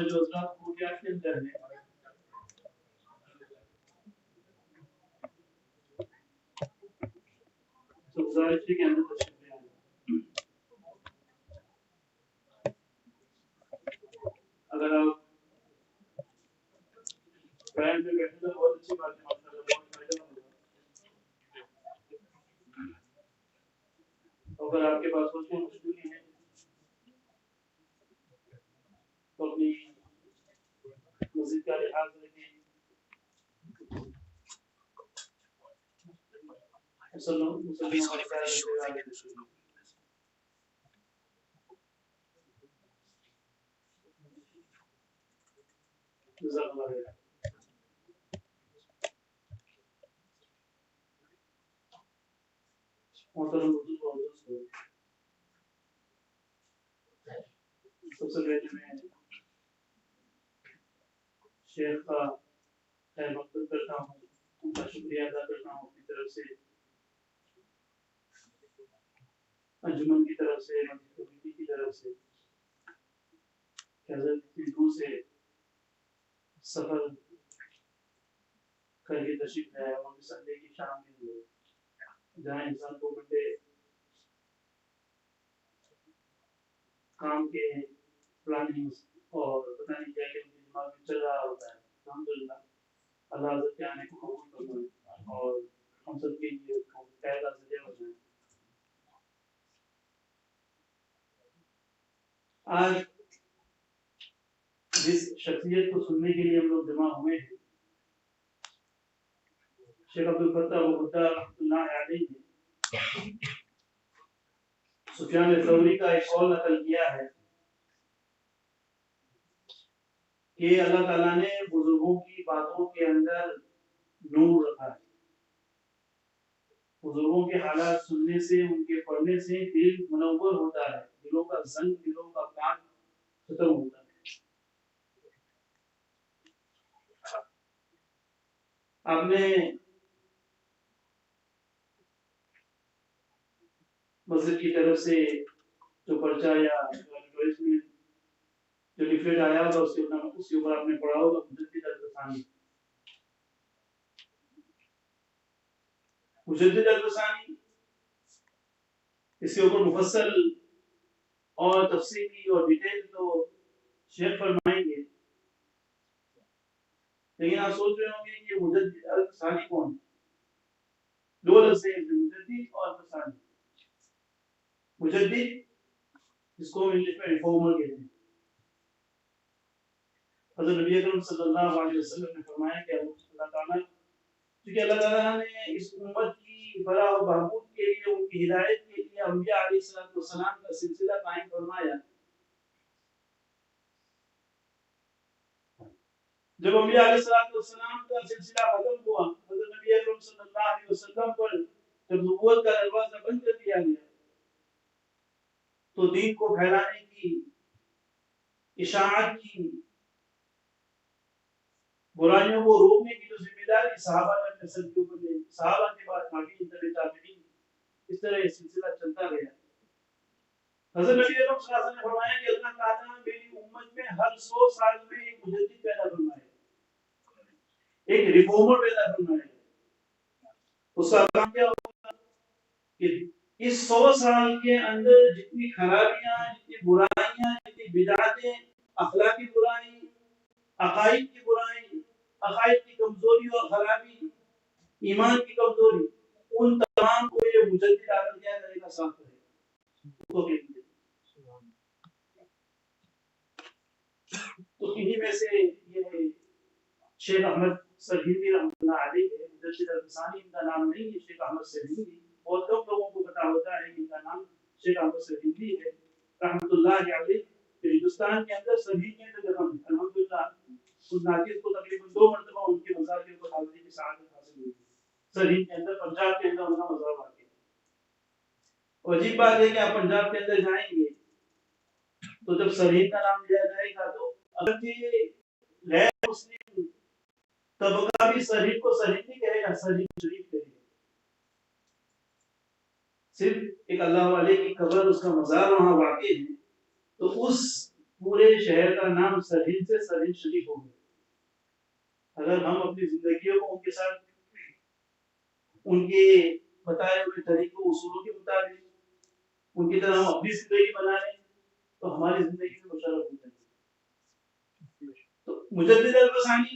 में जो हजरात कोटियात के अंदर है, तो गुजारिश के अंदर तशरीफ ले आए। अगर आप बयान में बैठे तो बहुत अच्छी बात है, माशाल्लाह बहुत फायदा होगा। अगर आपके पास कुछ मजबूरी है तो अपनी मस्जिद का लिहाज रखें। सबसे पहले मैं शेख का खैर मकसद करता हूँ, उनका शुक्रिया अदा करता हूँ अपनी तरफ से, अंजुमन की तरफ से, मस्जिद कमेटी की तरफ से, इतनी दूर से सफर करके तशरीफ लाया और संडे की शाम के लिए जहाँ इंसान 2 घंटे काम के प्लानिंग और पता नहीं क्या क्या उनके दिमाग में चल रहा होता है। अल्हम्दुलिल्लाह अल्लाह हज़रत के आने को कबूल फरमाए और हम सब के लिए उसको पैदा ज़रिया बनाए। आज जिस शख्सियत को सुनने के लिए हम लोग जमा हुए हैं, शेख अब्दुल फत्ताह रहमतुल्लाह अलैहि ने सुफियान थौरी का एक कौल नकल किया है कि अल्लाह ताला ने बुजुर्गों की बातों के अंदर नूर रखा है। बुजुर्गों के हालात सुनने से, उनके पढ़ने से दिल मुनव्वर होता है, दिलों का जंग, दिलों का काम खत्म होता है। आपने मस्जिद की तरफ से जो पर्चा या जो लिफलेट आया होगा उसके ऊपर आपने पढ़ा होगा मुजद्दिद अल-थानी। मुजद्दिद अल-थानी इसके ऊपर मुफस्सल और तफसीली और डिटेल तो शेख फरमाएंगे, लेकिन आप सोच रहे होंगे कि मुजद्दिद अल-थानी कौन है? 2 लफ्ज़ हैं, मुजद्दिद और अल-थानी। मुजद्दिद जिसको इंग्लिश में रिफॉर्मर कहते हैं। हज़रत नबी अकरम सल्लल्लाहु अलैहि वसल्लम ने फरमाया कि अल्लाह ताला ने इस उम्मत की फलाह और बहबूद के लिए, उनकी हिदायत के लिए अंबिया अलैहिस्सलाम का सिलसिला कायम फरमाया। जब अंबिया अलैहिस्सलाम का सिलसिला खत्म हुआ, हज़रत नबी अकरम सल्लल्लाहु अलैहि वसल्लम पर जब नबूवत का दरवाजा बंद कर दिया गया, तो दीन को फैलाने की, इशाअत की, बुराइयों को रोकने की जो जिम्मेदारी सहाबा ने अपने सर के ऊपर ली। सहाबा के बाद ताबीन, ताबीन, इस तरह ये सिलसिला चलता गया। हज़रत नबी अकरम सल्लल्लाहु अलैहि वसल्लम ने फरमाया कि अल्लाह ताला मेरी उम्मत में हर 100 साल में एक मुजद्दिद पैदा फरमाएगा, एक रिफॉर्मर पैदा फरमाएगा। उसका काम क्या होगा कि इस 100 साल के अंदर जितनी खराबियां, जितनी बुराइयां, जितनी बिदअतें, अखलाकी बुराई, अकाईद की बुराई, अकाईद की कमजोरी और खराबी, ईमान की कमजोरी, उन तमाम को ये मुजद्दिद आकर क्या करेगा? साफ करेगा। तो इन्हीं में से ये शेख अहमद सरहिंदी रहमतुल्लाह अलैहि है। मुजद्दिद अल-थानी इनका नाम नहीं है, शेख अहमद सरहिंदी। बहुत कम लोगों को पता होता है कि इनका नाम शेख अहमद सरहिंदी है रहमतुल्लाह अलैहि। हिंदुस्तान के अंदर सभी के अंदर जगह है। अल्हम्दुलिल्लाह उस नाजिर को तकरीबन 2 मरतबा उनके मज़ार के ऊपर हाज़िरी की सआदत हासिल हुई। सरहिंद के अंदर, पंजाब के अंदर उनका मज़ार वाक़ई है। और अजीब बात है कि आप पंजाब के अंदर जाएंगे तो जब सरहिंद का नाम लिया जाएगा तो अगर ये गैर मुस्लिम तबका भी सरहिंद को सरहिंद नहीं कहेगा, सरहिंद शरीफ कहेगा। सिर्फ एक अल्लाह वाले की कब्र, उसका मज़ार वहाँ वाक़ई है, तो उस पूरे शहर का नाम सरहिंद से सरहिंद शरीफ हो गया। अगर हम अपनी जिंदगियों को उनके साथ उनके बताए हुए तरीकों उसूलों के मुताबिक उनकी तरह हम अपनी जिंदगी बना लें तो हमारी जिंदगी में मुशर्रफ हो जाएगी। तो मुजद्दिद अल-बसानी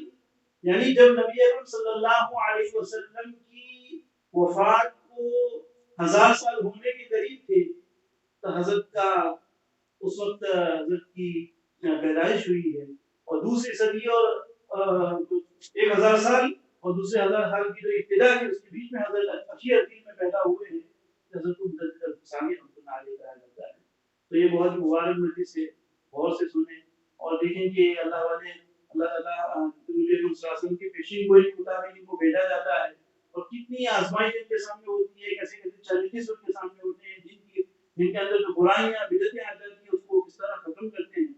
यानी जब नबी अकरम सल्लल्लाहु अलैहि वसल्लम की वफात को 1000 साल होने के करीब थे तो हजरत का उस वक्त हजरत की पैदाइश हुई है और दूसरी सदी और 1000 साल और दूसरे 1000 साल की जो इब्तिदा है उसके बीच में हजरत अच्छी अकील में पैदा हुए हैं हजरत मुजद्दिद अल-बसानी रहमतुल्लाह अलैहि कहा जाता है। तो ये बहुत मुबारक मजलिस से गौर से सुने और देखें कि अल्लाह वाले अल्लाह ताला नबी शासन की पेशी गोई के मुताबिक इनको भेजा जाता है और कितनी आजमाइश इनके सामने होती है, कैसे कैसे चैलेंजेस उनके सामने होते हैं, जिनके अंदर जो बुराइयां बिदअतें आ जाती हैं उसको किस तरह खत्म करते हैं।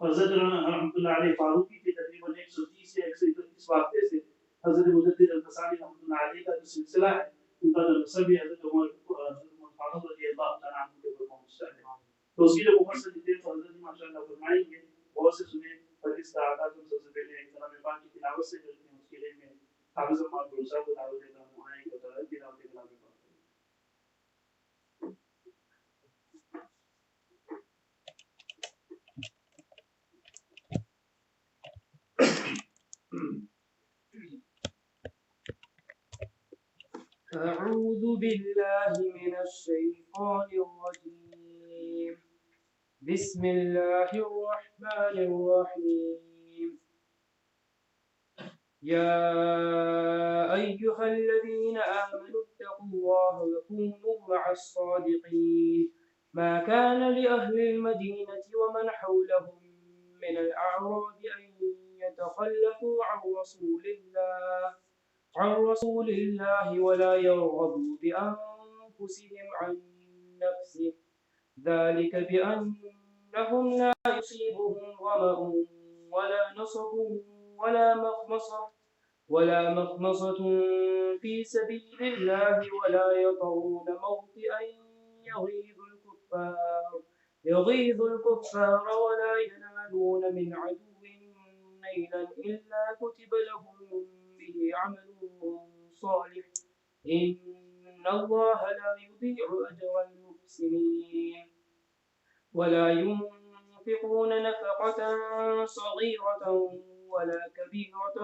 और हजरत रहमतुल्लाह अलैहि फारूकी के तकरीबन 130 या 131 वाक़े से हजरत मुजद्दिद अल-बसानी रहमतुल्लाह अलैहि का जो सिलसिला है उनका जो नसब है हजरत उमर फारूक रज़ियल्लाहु तआला अन्हु के ऊपर पहुंचता है। तो उसकी जो मुफस्सिल डिटेल तो हजरत माशाअल्लाह फरमाएंगे बहुत से सुने और इसका आगाज हम सबसे पहले कलाम पाक की तिलावत से करते हैं। उसके लिए मैं हाफिज़ अहमद भरोसा को दावत देता हूं आए कि ताला तिलावत कलाम पाक أعوذ بالله من الشيطان الرجيم بسم الله الرحمن الرحيم يا أيها الذين آمنوا اتقوا الله وكونوا مع الصادقين ما كان لأهل المدينة ومن حولهم من الأعراب أن يتخلفوا عن رسول الله ولا يرغبوا بأنفسهم عن نفسه ذلك بأنهم لا يصيبهم ظمأ ولا نصب ولا مخمصة في سبيل الله ولا يطعون موطئا يغيظ الكفار ولا ينالون من عدو نيلا إلا كتب لهم به عمل صالح إن الله لا يضيع أجر المحسنين ولا ينفقون نفقة صغيرة ولا كبيرة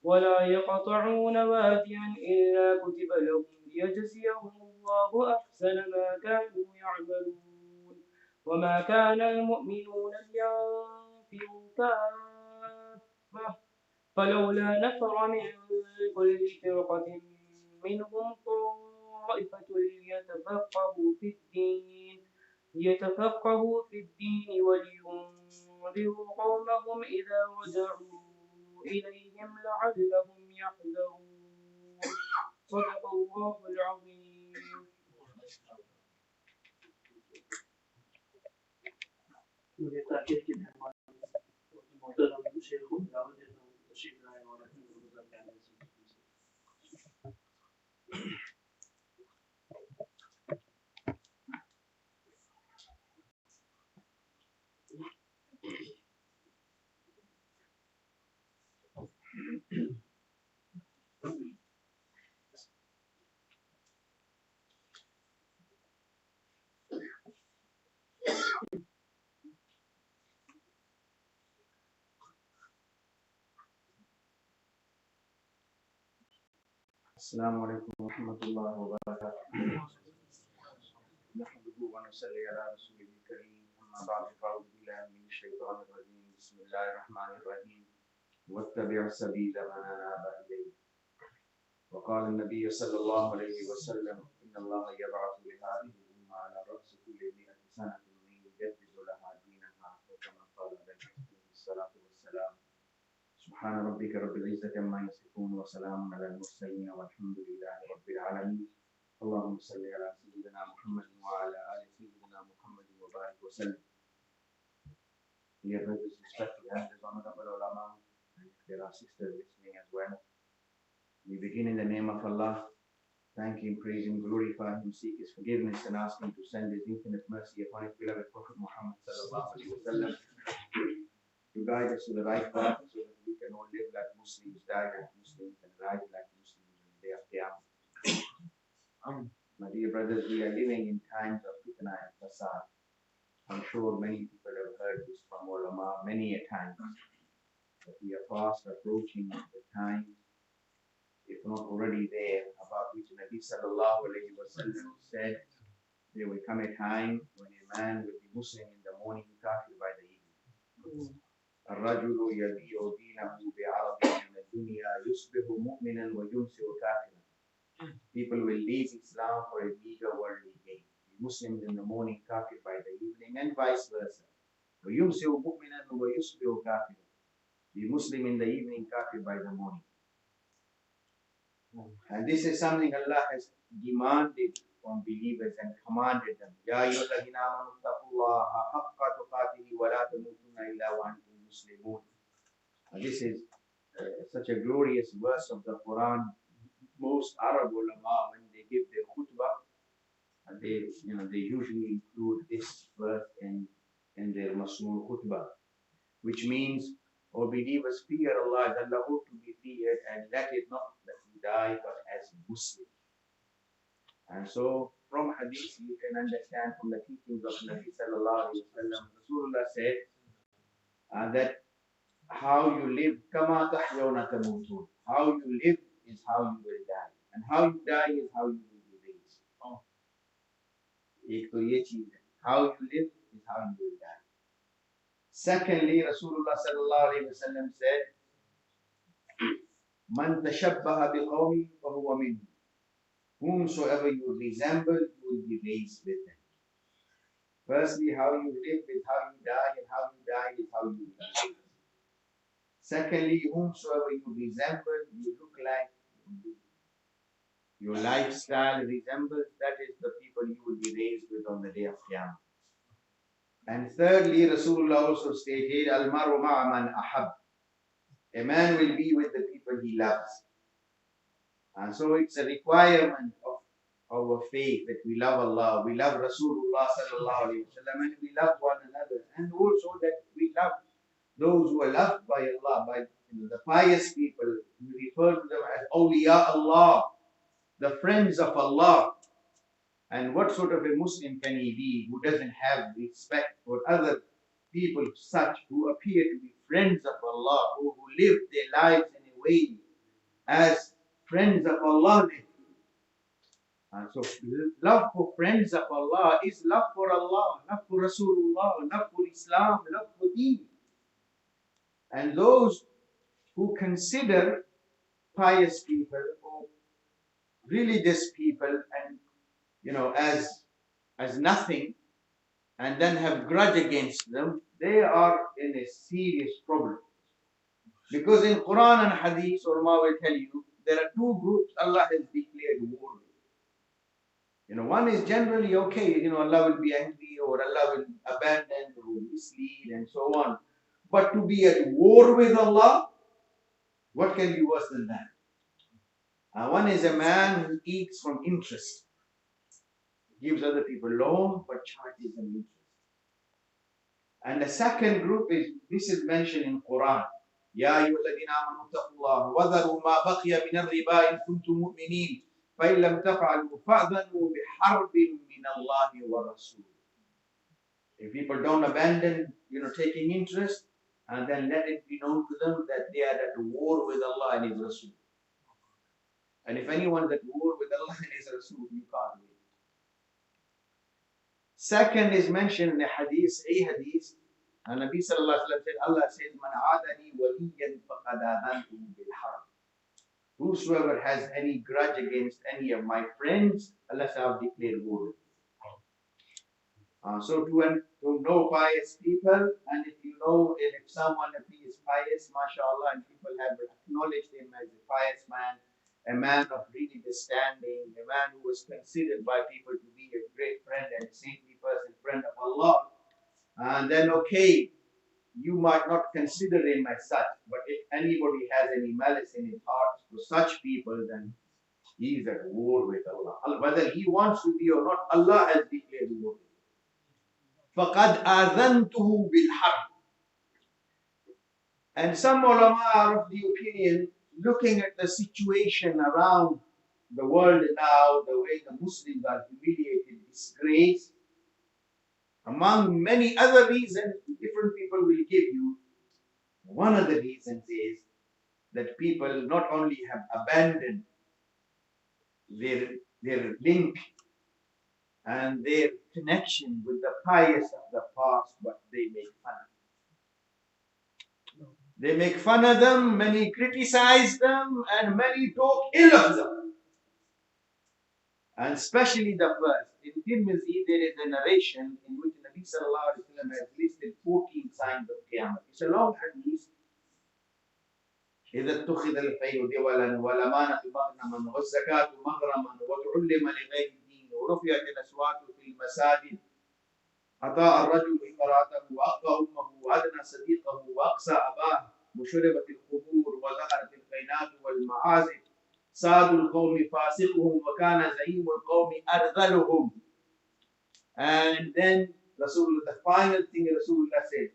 ولا يقطعون واديا إلا كتب لهم ليجزيهم الله أحسن ما كانوا يعملون وما كان المؤمنون لينفروا كافة فلولا نفر من كل فرقة منهم طائفة ليتفقهوا في الدين ولينذروا قومهم إذا رجعوا إليهم لعلهم يحذرون صدق الله العظيم. मुझे ताकीद की मेहमान मोहतरम शेख को दावत देता हूं तशरीफ लाए और अपनी गुज़ार करने से السلام عليكم ورحمة الله وبركاته. نحمده ونصلي على رسوله الكريم أما بعد فأعوذ بالله من الشيطان الرجيم بسم الله الرحمن الرحيم واتبع سبيل من أناب إليه وقال النبي صلى الله عليه وسلم إن الله يبعث لهذه الأمة على رأس كل 100 سنة من يجدد لها دينها وكما قال عليه الصلاة والسلام سبحان ربك رب العزة عما يصفون وسلام على المرسلين والحمد لله رب العالمين. اللهم صل على سيدنا محمد وعلى آل سيدنا محمد وبارك وسلم. Dear brothers and respected elders, honorable ulama, and if there are sisters listening as well, we begin in the name of Allah, thank Him, praise Him, glorify Him, seek His forgiveness, and ask Him to send His infinite mercy upon His beloved Prophet Muhammad sallallahu alaihi wasallam to guide us to the right path so that we can all live like Muslims, die like Muslims, and rise like Muslims on the day of Qiyamah. My dear brothers, we are living in times of fitna and fasad. I'm sure many people have heard this from ulama many a time. That we are fast approaching the time, if not already there, about which Nabi sallallahu alayhi wa sallam said, there will come a time when a man will be Muslim in the morning, kafir by the evening. الرجل يبيع دينه بعرض من الدنيا يصبح مؤمنا ويمسي كافرا. People will leave Islam for a meager worldly gain. Be Muslims in the morning, kafir by the evening, and vice versa. ويمسي مؤمنا ويصبح كافرا. Be Muslim in the evening, kafir by the morning. And this is something Allah has demanded from believers and commanded them. يَا أَيُّهَا الَّذِينَ آمَنُوا اتَّقُوا اللَّهَ حَقَّ تُقَاتِهِ وَلَا تَمُوتُنَّ إِلَّا وَأَنْتُمْ مُسْلِمُونَ. This is such a glorious verse of the Quran. Most Arab ulama, when they give their khutbah, they usually include this verse in their Masnoon khutbah, which means, O believers, fear Allah, Allah ought to be feared, and let it not that you die but as Muslims. And so from hadith you can understand from the teachings of Nabi sallallahu alaihi wasallam, Rasulullah said that how you live, kama tahyawna tamutun. How you live is how you will die, and how you die is how you will be raised. एक तो ये चीज है, how you live is how you will die. Secondly, Rasulullah sallallahu alaihi wasallam said, Man tashabbaha biqawmin fahuwa minhum. Whomsoever you resemble, you will be raised with them. Firstly, how you live is how you die, and how you die is how you will be raised. Secondly, whomsoever you resemble, you look like, your lifestyle resembles, that is the people you will be raised with on the day of Qiyamah. And thirdly, Rasulullah also stated, Al-maru ma'a man ahab. A man will be with the people he loves. And so it's a requirement of our faith that we love Allah, we love Rasulullah sallallahu alaihi wasallam, and we love one another. And also that we love those who are loved by Allah, by the pious people. We refer to them as awliya Allah, the friends of Allah. And what sort of a Muslim can he be who doesn't have respect for other people such who appear to be friends of Allah, who live their lives in a way as friends of Allah live? And so love for friends of Allah is love for Allah, love for Rasulullah, love for Islam, love for deen. And those who consider pious people or religious people and as nothing, and then have grudge against them, they are in a serious problem. Because in Quran and Hadith, ulama will tell you, there are two groups Allah has declared war with. One is generally okay, Allah will be angry or Allah will abandon or mislead and so on. But to be at war with Allah, what can be worse than that? One is a man who eats from interest, gives other people loan but charges them interest. And the second group is, this is mentioned in Quran. يا أيها الذين آمنوا اتقوا الله وذروا ما بقي من الربا إن كنتم مؤمنين فإن لم تفعلوا فأذنوا بحرب من الله ورسوله. If people don't abandon, taking interest, and then let it be known to them that they are at war with Allah and His Rasul. And if anyone is at war with Allah and His Rasul, you can't win. Second is mentioned in the hadith, a hadith, and Nabi sallallahu alaihi wasallam said, Allah says, Man adani waliyan faqad adantuhu bil harb. Whosoever has any grudge against any of my friends, Allah shall declare war. So to know pious people, and if someone appears pious, mashallah, and people have acknowledged him as a pious man, a man of religious standing, a man who was considered by people to be a great friend and a saintly person, friend of Allah, and then okay, you might not consider him as such, but if anybody has any malice in his heart for such people, then He is at war with Allah. Whether he wants to be or not, Allah has declared war. فَقَدْ آذَنْتُهُ بِالْحَرْبِ. And some ulama are of the opinion, looking at the situation around the world now, the way the Muslims are humiliated, disgraced, among many other reasons different people will give you, one of the reasons is that people not only have abandoned their link and their connection with the pious of the past, but they make fun of them. They make fun of them, many criticize them, and many talk ill of them. And especially the first. In Tirmidhi, there is a narration in which Nabi Sallallahu Alaihi Wasallam has listed 14 signs of Qiyamah. It's a long hadith. إذا اتخذ الخير دولا والأمانة مغنما والزكاة مغرما وتعلم لغير الدين ورفعت الأصوات في المساجد أطاع الرجل امرأته وأخطأ أمه وأدنى صديقه وأقصى أباه وشربت القبور وظهرت الخينات والمعازف ساد القوم فاسقهم وكان زعيم القوم أرذلهم. And then Rasulullah, the final thing Rasulullah said,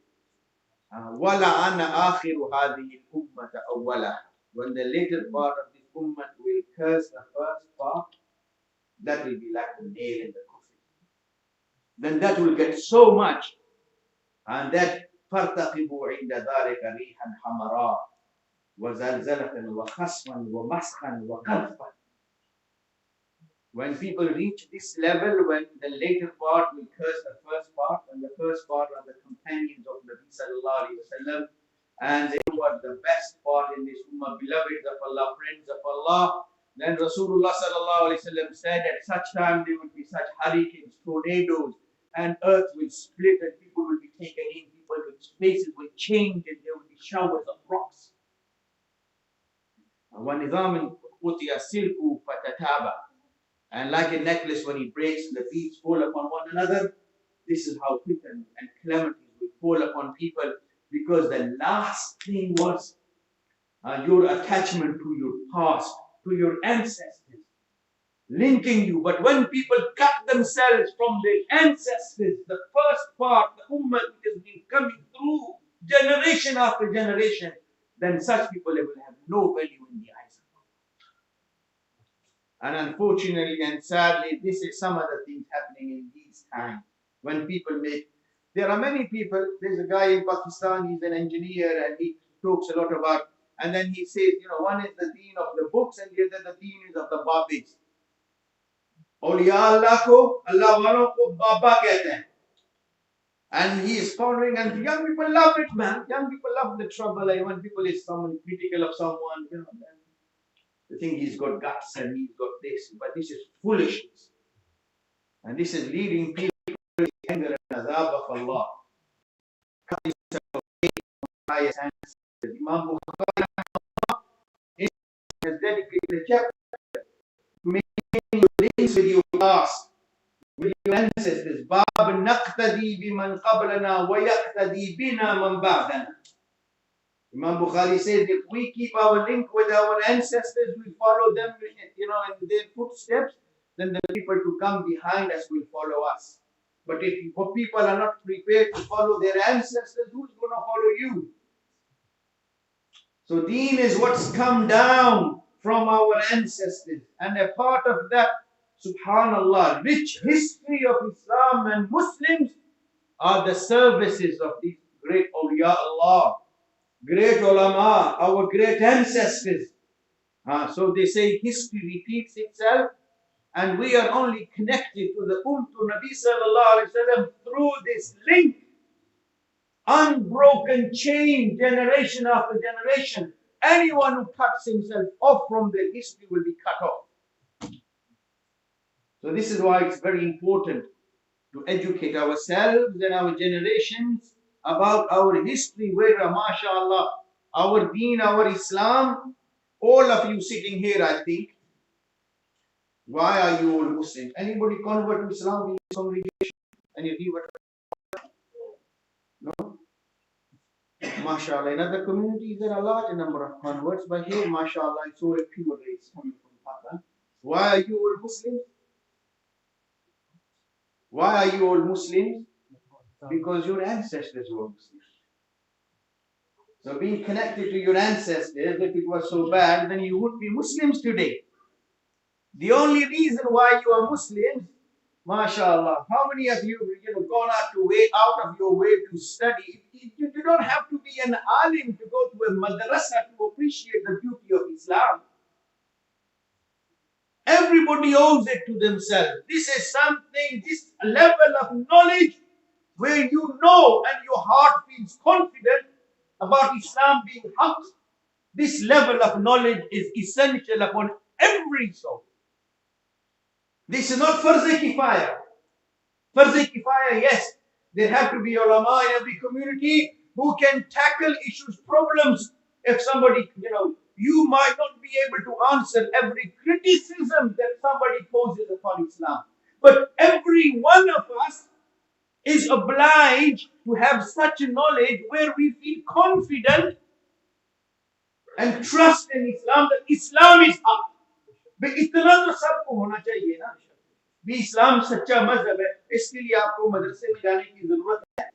وَلَعَنَ آخِرُ هَذِهِ الْأُمَّةَ أَوَّلَهَا. When the later part of this ummah will curse the first part, that will be like the nail in the coffin. Then that will get so much, and that فَارْتَقِبُوا عِنْدَ ذَلِكَ رِيحًا حَمَرًا وَزَلْزَلَةً وَخَسْفًا وَمَسْخًا وَقَذْفًا. When people reach this level, when the later part will curse the first part, and the first part are the companions of Nabi Sallallahu Alaihi Wasallam, and they were the best part in this ummah, beloveds of Allah, friends of Allah. Then Rasulullah Sallallahu Alaihi Wasallam said at such time there will be such hurricanes, tornadoes, and earth will split and people will be taken in, people's faces will change and there will be showers of rocks. وَنِظَامٍ قُطِيَ السِّلْكُ فَتَتَابَ. And like a necklace, when it breaks, the beads fall upon one another. This is how fitan and calamities will fall upon people, because the last thing was your attachment to your past, to your ancestors, linking you. But when people cut themselves from their ancestors, the first part, the ummah has been coming through generation after generation, then such people will have no value in the eyes of Allah. And unfortunately and sadly, this is some of the things happening in these times. When people make, there are many people, there's a guy in Pakistan, he's an engineer and he talks a lot about, and then he says, one is the deen of the books and the other the deen is of the babis. Awliya Allah ko, Allah walon ko baba kehte hain. And he is pondering, and young people love it, man. Young people love the trouble. Like when people is someone critical of someone, then they think he's got guts and he's got this, but this is foolishness. And this is leading people to anger and azab of Allah. Imam Bukhari has dedicated a chapter to making links with your past, with your ancestors. Bab naqtadi biman qablana wa yaqtadi bina man ba'dana. Imam Bukhari says, if we keep our link with our ancestors, we follow them, in their footsteps, then the people to come behind us will follow us. But if people are not prepared to follow their ancestors, who's going to follow you? So deen is what's come down from our ancestors. And a part of that, subhanallah, rich history of Islam and Muslims are the services of these great awliya Allah, great ulama, our great ancestors. So they say history repeats itself, and we are only connected to the to Nabi Sallallahu Alaihi Wasallam through this link, unbroken chain, generation after generation. Anyone who cuts himself off from their history will be cut off. So this is why it's very important to educate ourselves and our generations about our history, where, mashallah, our deen, our Islam, all of you sitting here, I think, why are you all Muslims? Anybody convert to Islam in this congregation? Any revert? No? MashaAllah, in other communities there are a large number of converts, but here, MashaAllah, it's all a pure race coming from Pakistan. Why are you all Muslims? Why are you all Muslims? Because your ancestors were Muslims. So being connected to your ancestors, if it was so bad, then you would be Muslims today. The only reason why you are Muslims, mashallah, how many of you, gone out of your way to study? You don't have to be an alim to go to a madrasa to appreciate the beauty of Islam. Everybody owes it to themselves. This is something, this level of knowledge where you know and your heart feels confident about Islam being haq. This level of knowledge is essential upon every soul. This is not farz kifaya. Farz kifaya, yes, there have to be ulama in every community who can tackle issues, problems. If somebody, you might not be able to answer every criticism that somebody poses upon Islam. But every one of us is obliged to have such knowledge where we feel confident and trust in Islam, that Islam is haq. But इतना तो सबको होना चाहिए ना भी इस्लाम सच्चा मजहब है, इसके लिए आपको मदरसे में जाने की जरूरत है.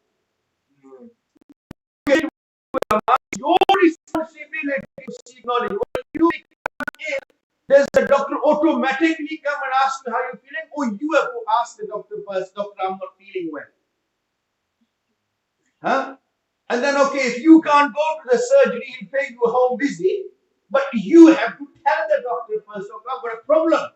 Your responsibility to seek knowledge. When you does the doctor automatically come and ask you how you're feeling, or you have to ask the doctor first, doctor, I'm not feeling well? Huh? And then, okay, if you can't go to the surgery, he'll pay you a home visit, but you have to tell the doctor first, okay, I've got a problem.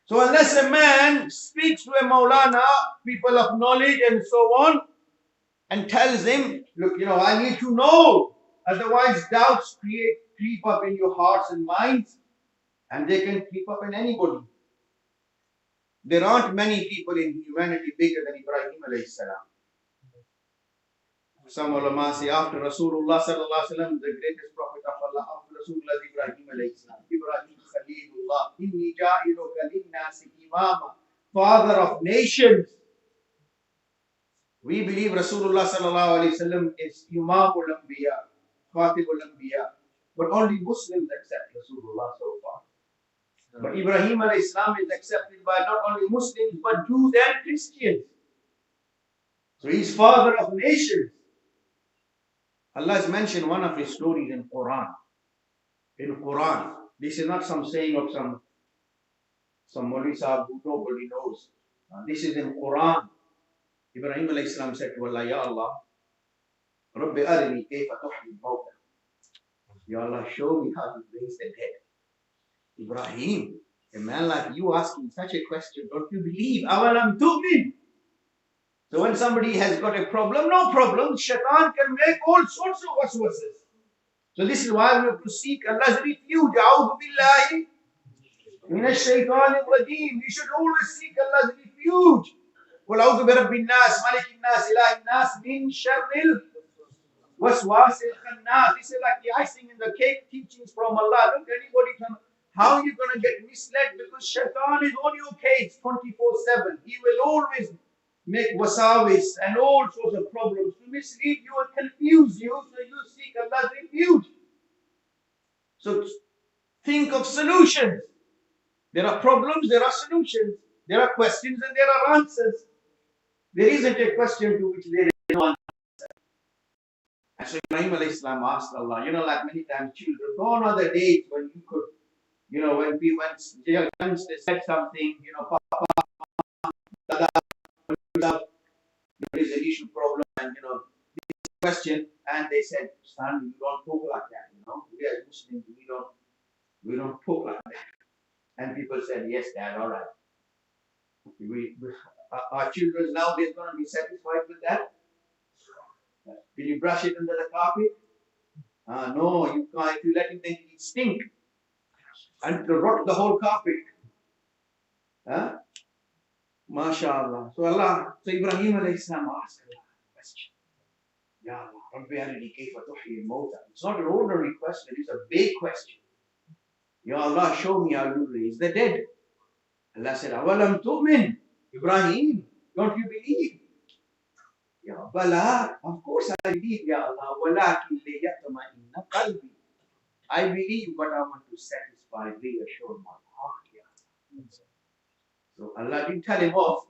So unless a man speaks to a Maulana, people of knowledge and so on, and tells him, look, I need to know. Otherwise, doubts creep up in your hearts and minds, and they can creep up in anybody. There aren't many people in humanity bigger than Ibrahim alayhi salam. Some ulama say after Rasulullah sallallahu alaihi wasallam, the greatest prophet of Allah, after Rasulullah is Ibrahim alayhi salam. Ibrahim Khalilullah, inni ja'iluka linnasi imama, father of nations. We believe Rasulullah sallallahu alaihi wasallam is Imamul Anbiya, Khatibul Anbiya, but only Muslims accept Rasulullah so far. But Ibrahim alayhi salam is accepted by not only Muslims but Jews and Christians. So he's father of nations. Allah has mentioned one of his stories in Quran. In Quran, this is not some saying of some Maulvi Sahib who nobody knows. This is in Quran. Ibrahim alayhi salam said to Allah, Ya Allah, Rabbi arini kayfa tuhyi al-mawta. Ya Allah, show me how you raise the dead. Ibrahim, a man like you asking such a question, don't you believe? Awalam tu'min. So when somebody has got a problem, no problem, shaitan can make all sorts of waswases. So this is why we have to seek Allah's refuge. A'udhu billahi minash shaitanir rajeem. We should always seek Allah's refuge. قل أعوذ برب الناس ملك الناس إله الناس من شر الوسواس الخناس. This is like the icing in the cake, teachings from Allah. Look, anybody can. How are you going to get misled? Because shaitan is on your case 24/7. He will always make wasawis and all sorts of problems to mislead you and confuse you. So you seek Allah's refuge. So think of solutions. There are problems, there are solutions. There are questions and there are answers. There isn't a question to which there is no answer. And so Ibrahim alayhi salam asked Allah, like many times children, gone are the days when you could, when youngsters said something, Papa, Dada, there is an issue problem, and this question, and they said, son, you don't talk like that, we as Muslims, we don't talk like that. And people said, yes, Dad, all right. Our children nowadays going to be satisfied with that? Will you brush it under the carpet? No, you can't. If you let it, then it stink and to rot the whole carpet. MashaAllah. So Ibrahim alayhi salam asked Allah a question. Ya Allah, Rabbi arini kayfa tuhyi al-mawta. It's not an ordinary question, it's a big question. Ya Allah, show me how you raise the dead. Allah said, Awalam tu'min. Ibrahim, don't you believe? Ya Bala, of course I believe, Ya Allah. Walakin liyatma'inna qalbi. I believe, but I want to satisfy, reassure my heart. So Allah didn't tell him off.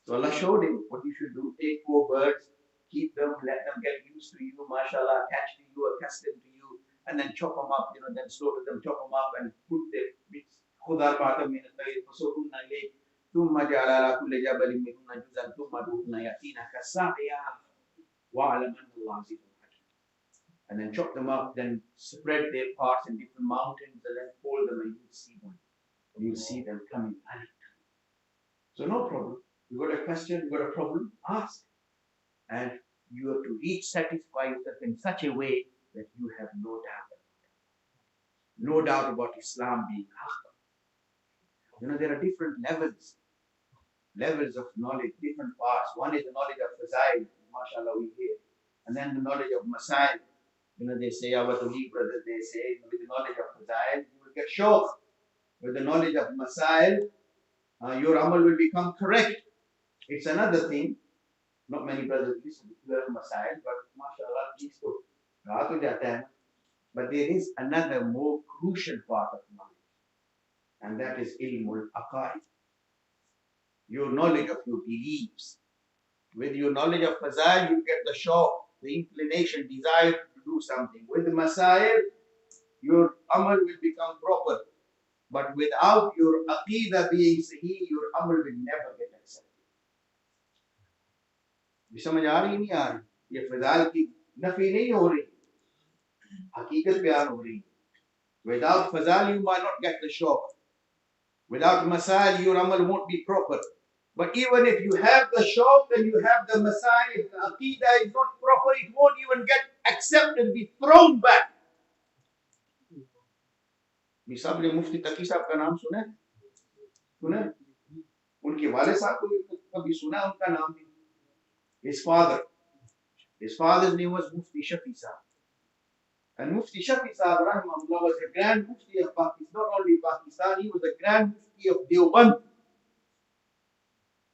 So Allah showed him what you should do. Take 4 birds, keep them, let them get used to you, mashallah, attached to you, accustomed to you, and then chop them up, then slaughter them, chop them up, and put the bits. خُذَا أَرْبَعَةً مِنَ الطَّيْرِ فَصُرْهُنَّ إِلَيْكَ ثُمَّ جَعَلَ عَلَى كُلِّ جَبَلٍ مِنْهُنَّ جُزْءًا ثُمَّ ادْعُوهُنَّ يَأْتِينَكَ سَعْيًا وَاعْلَمْ أَنَّ اللَّهَ عَزِيزٌ حَكِيمٌ. And then chop them up, then spread their parts in different mountains, and then fold them, and you'll see them. You'll see them coming. So no problem. You got a question, you got a problem, ask. And you have to reach satisfy yourself in such a way that you have no doubt about it. No doubt about Islam being haq. There are different levels of knowledge, different parts. One is the knowledge of Fazail, mashallah we hear. And then the knowledge of Masail. They say, our Tawheed brothers, they say, with the knowledge of Fazail, you will get shocked. With the knowledge of Masail, your amal will become correct. It's another thing. Not many brothers listen to the Masail, but mashallah, please do. But there is another more crucial part of knowledge, and that is ilmul aqaid. Your knowledge of your beliefs. With your knowledge of Fazail, you get the shauq, the inclination, desire to do something. With the Masail, your amal will become proper. But without your aqidah being sahih, your amal will never get accepted. समझ आ रही नहीं आ रही? ये फजाइल की नफी नहीं हो रही, हकीकत बयान हो रही. Without fazail, you might not get the shauq. Without masail, your amal won't be proper. But even if you have the shauq and you have the masail, if the aqidah is not proper, it won't even get accepted, be thrown back. मिसाब ने मुफ्ती तकी साहब का नाम सुना है? सुना है? उनके वाले साहब को कभी सुना उनका नाम भी? His father's name was Mufti Shafi Sahab. And Mufti Shafi Sahab, rahimahullah, was the Grand Mufti of Pakistan. Not only Pakistan, he was the Grand Mufti of Deoband.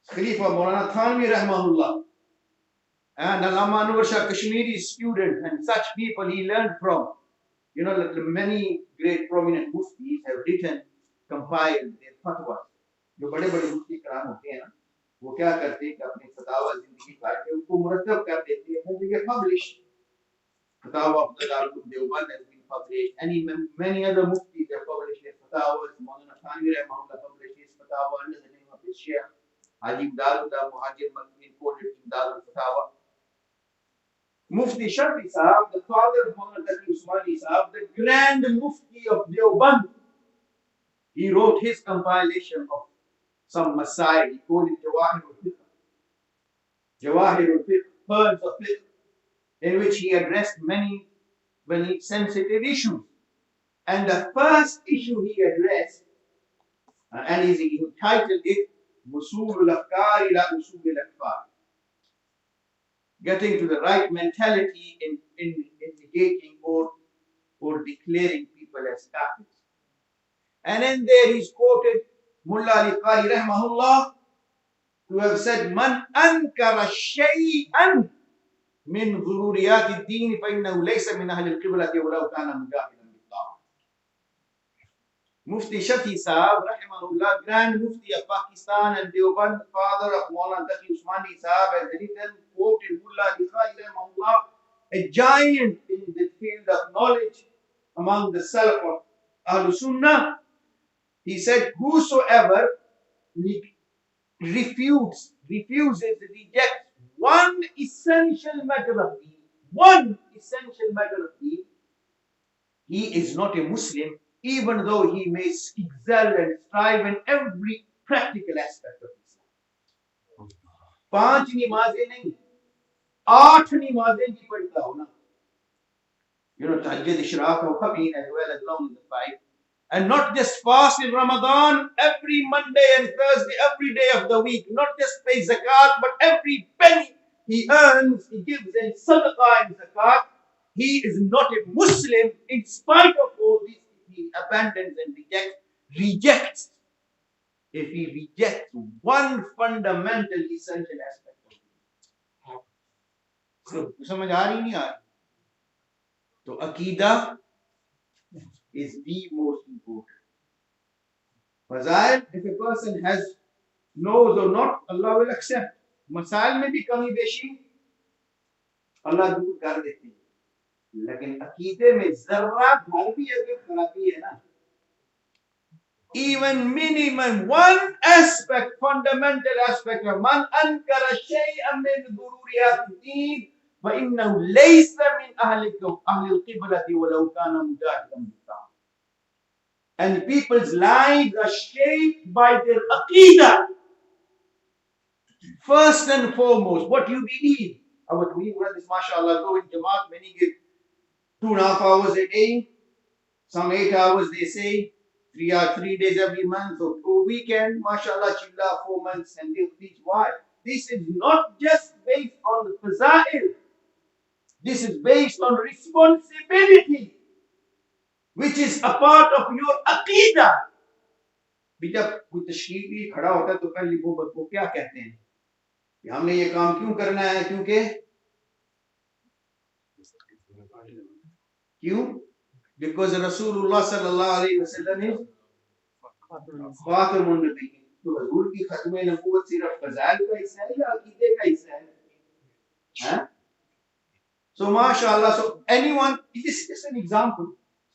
Khalifa Maulana Thani, rahimahullah. And Allama Anwar Shah Kashmiri's student, and such people he learned from. Many great prominent Muftis have written, compiled their fatwas. जो बड़े-बड़े मुफ्ती कराम होते हैं ना, वो क्या करते हैं कि अपने फतावा जिंदगी भर के उनको मुरतब कर देते हैं, वो ये publish. Fatawa of the Darul Deoband has been published. Many other muftis have published their fatawas. Maulana Thani rahimahullah published his fatawa under the name of his Shaykh Ajib Darullah Muhajir Makmin quoted in Darul Fatawa. Mufti Shafi Sahab, the father of Maulana Taqi Usmani Sahab, the Grand Mufti of Deoband, he wrote his compilation of some Masail. He called it Jawahirul Fiqh, pearls of fiqh, in which he addressed many sensitive issues. And the first issue he addressed, and he entitled it, Musul al-Afkar ila Usul al-Akfar. Getting to the right mentality in negating or declaring people as kafirs. And in there he's quoted Mullah Ali Qari rahimahullah to have said, Man ankara shay'an من ضروريات الدين فإنه ليس من أهل القبلة ولو كان مجاهدا بالطاعة. Mufti Shafi Sahab, rahimahullah, Grand Mufti of Pakistan and Deoband, father of Maulana Taqi Usmani Sahab, has written, quoted Mullah Ali rahimahullah, a giant in the field of knowledge among the Salaf of Ahlul Sunnah. He said, whosoever refuses, rejects one essential matter of deen, he is not a Muslim, even though he may excel and strive in every practical aspect of Islam. 5 नमाजें नहीं, 8 नमाजें भी पढ़ता हो ना. Tahajjud, Ishraq, or Khabeen, as well as long as the 5. And not just fast in Ramadan, every Monday and Thursday, every day of the week. Not just pay zakat, but every penny he earns, he gives in sadaqah and zakat. He is not a Muslim in spite of all this. He abandons and rejects. If he rejects one fundamental, essential aspect of it. So, समझ आ रही नहीं आ रही? तो अकीदा is the most important. Fazail, if a person has knows or not, Allah will accept. Masail में भी कमी बेशी अल्लाह दूर कर देते हैं, लेकिन अकीदे में जर्रा भर भी अगर खराबी है ना, even minimum one aspect, fundamental aspect of man ankara shay'an min dururiyat ad-din fa innahu laysa min ahli al-qiblati walau kana mujahidan bil-ta'am. And people's lives are shaped by their aqidah. First and foremost, what you believe. Our brothers, mashallah, go in Jamaat, many give 2.5 hours a day, some 8 hours they say, 3 days every month, or 2 weekend, mashallah, chilla, 4 months, and they'll teach why. This is not just based on the fazail. This is based on responsibility, which is a part of your aqidah. जब कोई तशरीफ भी खड़ा होता है तो पहले वो क्या कहते हैं कि हमने ये काम क्यों करना है, क्यों? Because Rasulullah sallallahu alaihi wasallam is खातमुन नबी. तो हुजूर की खत्म नबूवत सिर्फ फजाइल का हिस्सा है या अकीदे का हिस्सा है? So mashallah, so anyone, this is just an example,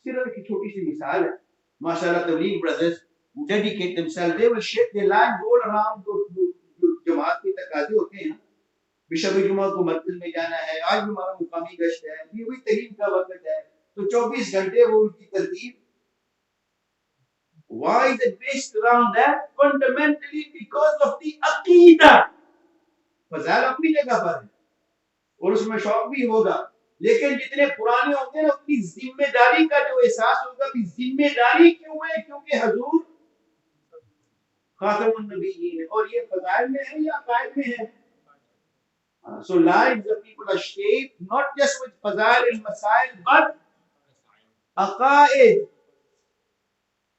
सिर्फ एक छोटी सी मिसाल है. Mashallah, tabligh brothers who dedicate themselves, they will shape their lives all around जो जमात के तकाजे होते हैं. बिशब जुमा को मस्जिद में जाना है, आज भी हमारा मुकामी गश्त है, ये भी तरीन का वक्त है, तो 24 घंटे वो उनकी तरतीब. Why is it based around that? Fundamentally because of the aqidah. फजाइल अपनी जगह पर है और उसमें शौक भी होगा, लेकिन जितने पुराने होंगे ना अपनी जिम्मेदारी का जो एहसास होगा कि जिम्मेदारी क्यों है, क्योंकि हुजूर खातमुन नबीयीन है और ये फजाइल में है या अकायद में है. So lives of people are shaped not just with fazail and masail but aqaid.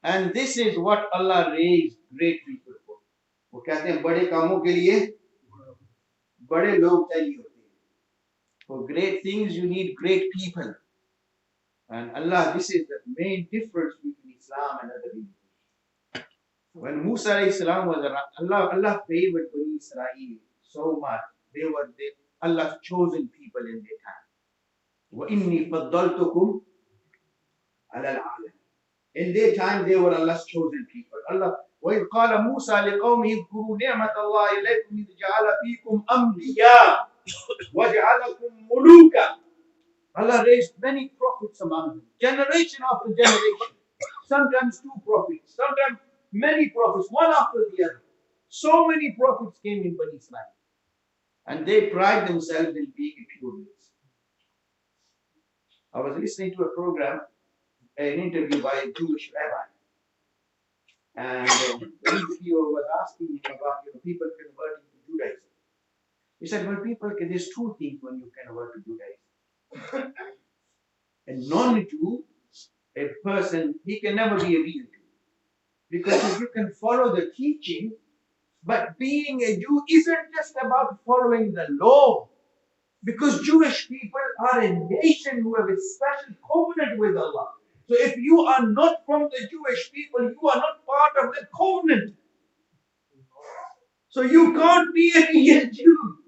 And this is what Allah raised great people for. वो कहते हैं बड़े कामों के लिए बड़े लोग चाहिए होते हैं. For great things you need great people. And Allah, this is the main difference between Islam and other religions. When Musa alayhi salam was around, Allah favored Bani Israel so much. They were Allah's chosen people in their time. وَإِنِّي فَضَّلْتُكُمْ عَلَى الْعَالَمِينَ. In their time, they were Allah's chosen people. Allah, وَإِذْ قَالَ مُوسَى لِقَوْمِهِ اذْكُرُوا نِعْمَةَ اللَّهِ عَلَيْكُمْ إِذْ جَعَلَ فِيكُمْ أَنْبِيَاءَ وَجَعَلَكُمْ مُلُوكًا. Allah raised many prophets among them, generation after generation. Sometimes 2 prophets, sometimes many prophets, one after the other. So many prophets came in Bani Israel. And they pride themselves in being pure race. I was listening to a program, an interview by a Jewish rabbi. And the interviewer was asking him about people converting to Judaism. He said, well, there's 2 things when you convert to Judaism. A non-Jew, a person, he can never be a real Jew. Because you can follow the teaching, but being a Jew isn't just about following the law. Because Jewish people are a nation who have a special covenant with Allah. So if you are not from the Jewish people, you are not part of the covenant. So you can't be a real Jew.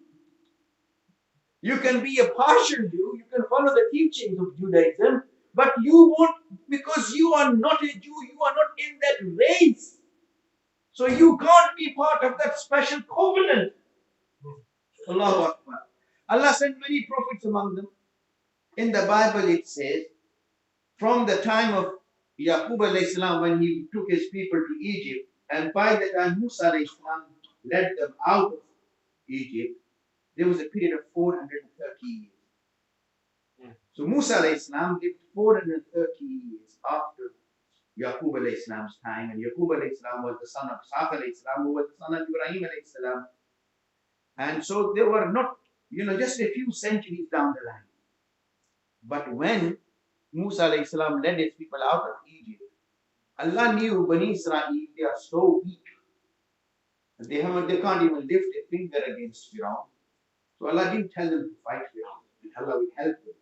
You can be a partial Jew, you can follow the teachings of Judaism, but you won't, because you are not a Jew, you are not in that race. So you can't be part of that special covenant. Allahu Akbar. Allah sent many prophets among them. In the Bible it says, from the time of Yaqub alayhi salam when he took his people to Egypt, and by the time Musa alayhi salam led them out of Egypt, there was a period of 430 years. So Musa alayhi salam lived 430 years after Yaqub alayhi salam's time, and Yaqub alayhi salam was the son of Ishaq alayhi salam, who was the son of Ibrahim alayhi salam. And so they were not, just a few centuries down the line. But when Musa alayhi salam led his people out of Egypt, Allah knew Bani Israel, they are so weak. They can't even lift a finger against Firaun. So Allah didn't tell them to fight Firaun. Allah will help them.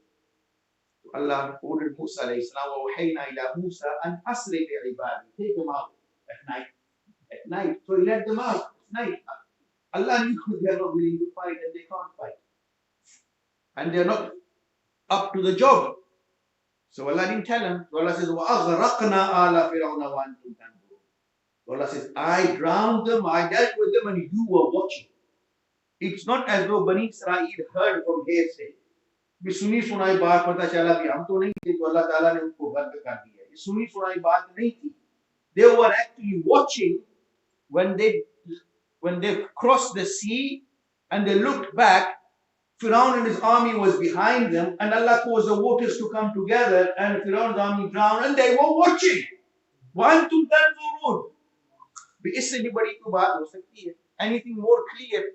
So Allah ordered Musa alayhi salam, وَوَحَيْنَا إِلَى مُوسَى أَنْ أَسْرِ بِعِبَادِي. Take them out at night. night. So he let them out at night. Allah knew they are not willing to fight and they can't fight. And they are not up to the job. So Allah didn't tell him. So Allah says, وَأَغْرَقْنَا آلَ فِرْعَوْنَ وَأَنْتُمْ تَنْظُرُونَ. So Allah says, I drowned them, I dealt with them, and you were watching. It's not as though Bani Israel heard from hearsay. भी सुनी सुनाई बात पता चला भी हम तो नहीं थे तो अल्लाह ताला ने उनको बंद कर दिया. ये सुनी सुनाई बात नहीं थी. They were actually watching when they crossed the sea and they looked back. Firaun and his army was behind them, and Allah caused the waters to come together, and Firaun's army drowned, and they were watching. وَأَنْتُمْ تَنْظُرُونَ. इससे भी बड़ी तो बात हो सकती है. Anything more clear?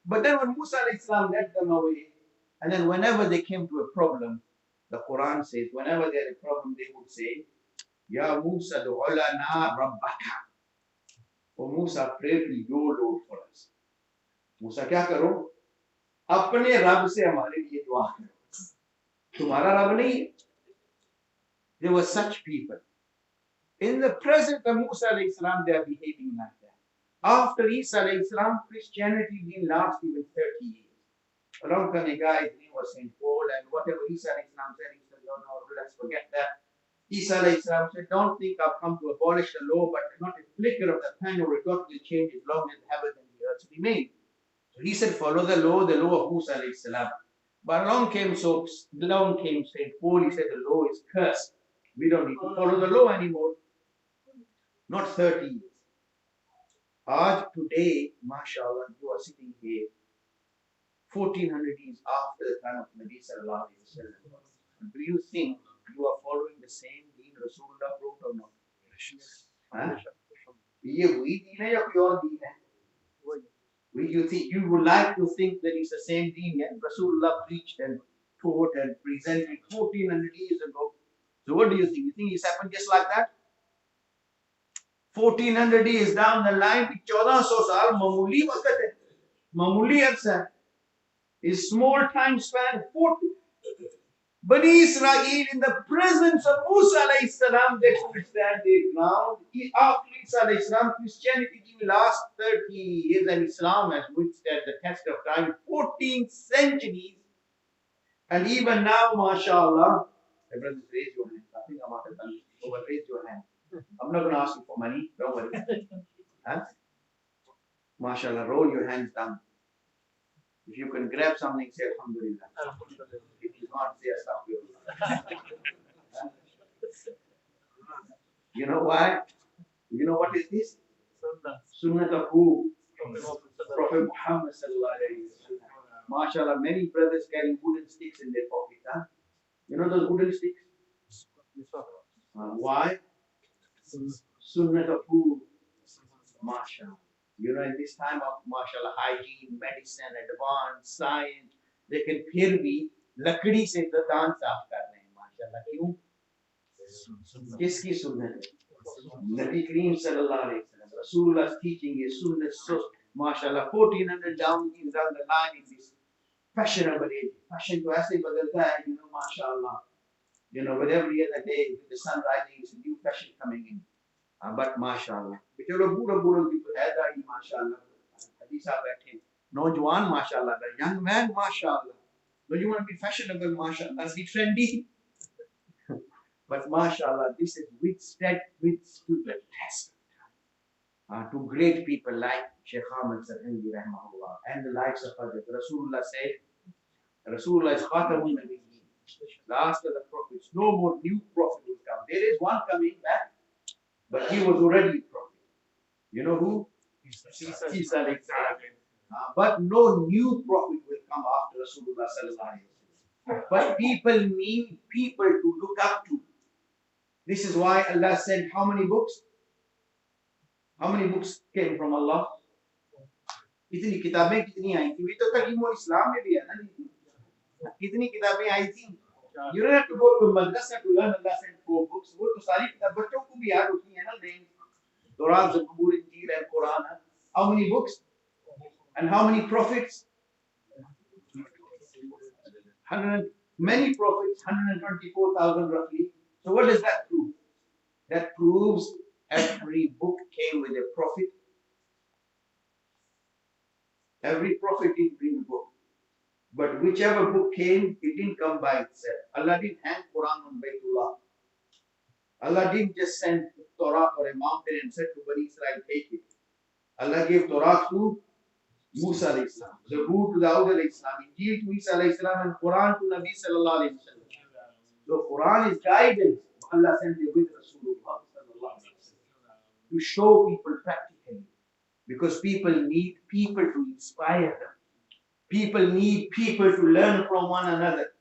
But then when Musa alayhi salam led them away, and then whenever they came to a problem, the Quran says, whenever they had a problem, they would say, Ya Musa du'u lana rabbaka. Oh Musa, pray to your Lord for us. Musa, क्या करो? अपने रब से हमारे लिए दुआ करो. तुम्हारा रब नहीं है. There were such people. In the present of Musa alayhi salam, they are behaving like that. After Isa alayhi salam, Christianity didn't last even 30 years. Along came a guy, his name was Saint Paul, and whatever Isa alayhi salam said, he said, no, let's forget that. Isa alayhi salam said, don't think I've come to abolish the law, but not a flicker of the pen or a dot will change as long as the heavens and the earth remain. So he said, follow the law of Musa alayhi salam. But along came Saint Paul, he said, the law is cursed. We don't need to follow the law anymore. Not 30 years. Today, mashallah, you are sitting here 1400 years after the time of Nabi sallallahu alayhi wa sallam. Do you think you are following the same deen Rasulullah wrote or not? ये वही दीन है या कोई और दीन है? You would like to think that it's the same deen, yeah? Rasulullah preached and taught and presented 1400 years ago. So what do you think? You think it's happened just like that? 1400 years down the line, 1400 साल मामूली वक्त है, मामूली अर्सा है. Is small time span 40. Bani Israel in the presence of Musa alayhi salam, they could stand their ground. After Isa alayhi salam, Christianity didn't last 30 years, and Islam has withstood the test of time 14 centuries. And even now, mashallah, my brothers, raise your hand. I think I'm out of time. But raise your hand. I'm not going to ask you for money. Don't worry. Huh? Mashallah, roll your hands down. If you can grab something, say Alhamdulillah. If you can't, say Astaghfirullah. You know why? You know what is this? Sunnah of who? Prophet Muhammad sallallahu alayhi wa sallam. Mashallah, many brothers carry wooden sticks in their pocket. Huh? You know those wooden sticks? Why? Sunnah of who? Mashallah. You know, in this time of mashallah hygiene, medicine, advanced science, they can फिर भी लकड़ी से दांत साफ कर रहे हैं. माशाल्लाह क्यों? किसकी सुन्नत है? नबी करीम सल्लल्लाहु अलैहि वसल्लम. Rasulullah's teaching is sunnah. So mashallah 1400 down the line in this fashionable age. Fashion to ऐसे बदलता है, you know, mashallah. You know, with every other day, with the sun rising, it's a new fashion coming in. But mashallah, चलो बूढ़ा भी तो है दाई mashallah. अभी साहब बैठे नौजवान mashallah, the young man mashallah. Don't you want to be fashionable mashallah? Be trendy. But mashallah, this is withstood the test of time. To great people like Shaykh Ahmed Sirhindi rahimahullah and the likes of Hadhrat. Rasulullah said, Rasulullah is Khatamun Nabiyyin, last of the prophets. No more new prophet will come. There is one coming back, but he was already a prophet. You know who? Isa alayhi salam. But no new prophet will come after Rasulullah sallallahu alaihi wasallam. But people need people to look up to. This is why Allah said, how many books? How many books came from Allah? कितनी किताबें कितनी आई थी? तो तकरीबन इस्लाम में भी है ना. कितनी किताबें आई थी? You don't have to go to a madrasa to learn Allah sent 4 books. वो तो सारी किताब बच्चों को भी याद होती है ना. Quran, Zabur, Injil, and Quran. How many books? And how many prophets? Many prophets, 124,000 roughly. So what does that prove? That proves every book came with a prophet Every prophet did bring a book. But whichever book came, it didn't come by itself. Allah didn't hang Quran on Baytullah. Allah didn't just send Torah for a mountain and said to Bani Israel, take it. Allah gave Torah to Musa alayhi salam, Zabur to Dawud alayhi salam, Injil to Isa alayhi salam, and Quran to Nabi sallallahu alayhi wa sallam. So Quran is guidance. Allah sent it with Rasulullah sallallahu alayhi wa sallam to show people practically. Because people need people to inspire them. People need people to learn from one another.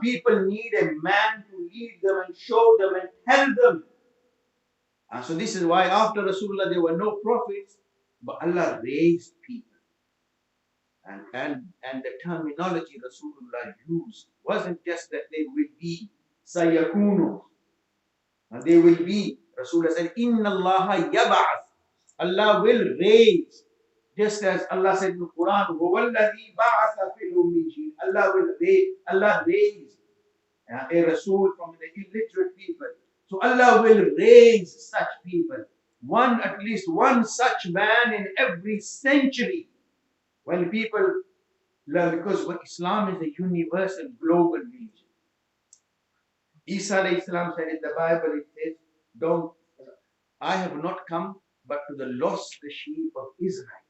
People need a man to lead them and show them and tell them. So this is why after Rasulullah there were no prophets, but Allah raised people. And the terminology Rasulullah used wasn't just that they will be sayakunu. They will be, Rasulullah said, Inna Allah yab'ath. Allah will raise. Just as Allah said in the Quran, وَوَالَّذِي بَعَثَ فِي الْأُمِّيِّينَ. Allah raised a Rasul from the illiterate people. So Allah will raise such people. At least one such man in every century. When people learn, because Islam is a universal, global religion. Isa alayhi salam said in the Bible, it says, I have not come but to the lost sheep of Israel.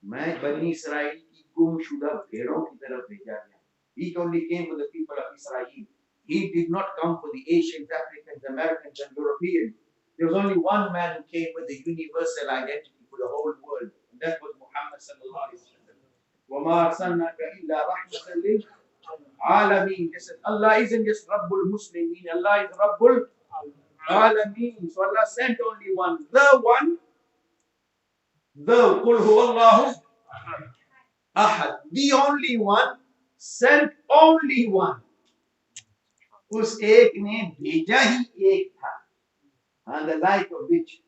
मैं बनी Israel की गुमशुदा भेड़ों की तरफ भेजा गया. He only came for the people of Israel. He did not come for the Asians, Africans, Americans, and Europeans. There was only one man who came with the universal identity for the whole world, and that was Muhammad sallallahu alaihi wasallam. وَمَا أَرْسَلْنَاكَ إِلَّا رَحْمَةً لِلْعَالَمِينَ. Allah isn't just Rabbul Muslimin, Allah is Rabbul Alameen. So Allah sent only one, قُلْ هُوَ اللَّهُ أَحَدٌ, the only one, sent only one. उस एक ने भेजा ही एक था, and the like of which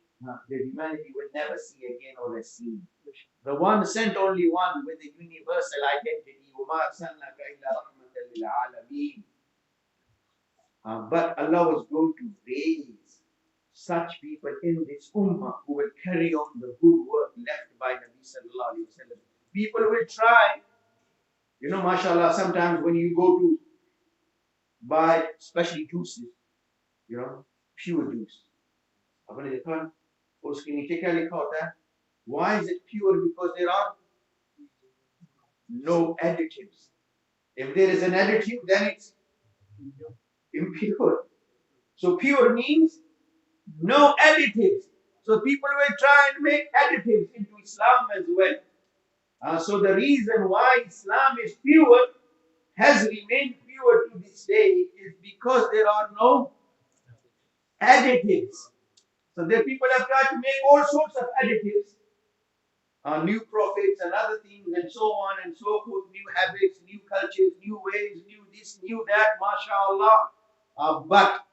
the humanity will never see again or has seen. The one sent only one with the universal identity. وَمَا أَرْسَلْنَاكَ إِلَّا رَحْمَةً لِلْعَالَمِينَ. But Allah was going to raise such people in this ummah who will carry on the good work left by Nabi sallallahu alaihi wasallam. People will try, mashallah, sometimes when you go to buy especially juices, pure juice. Why is it pure? Because there are no additives. If there is an additive, then it's impure. So pure means no additives. So people will try and make additives into Islam as well. So the reason why Islam is pure, has remained pure to this day, is because there are no additives. So there people have tried to make all sorts of additives, new prophets and other things and so on and so forth, new habits, new cultures, new ways, new this, new that, mashallah. But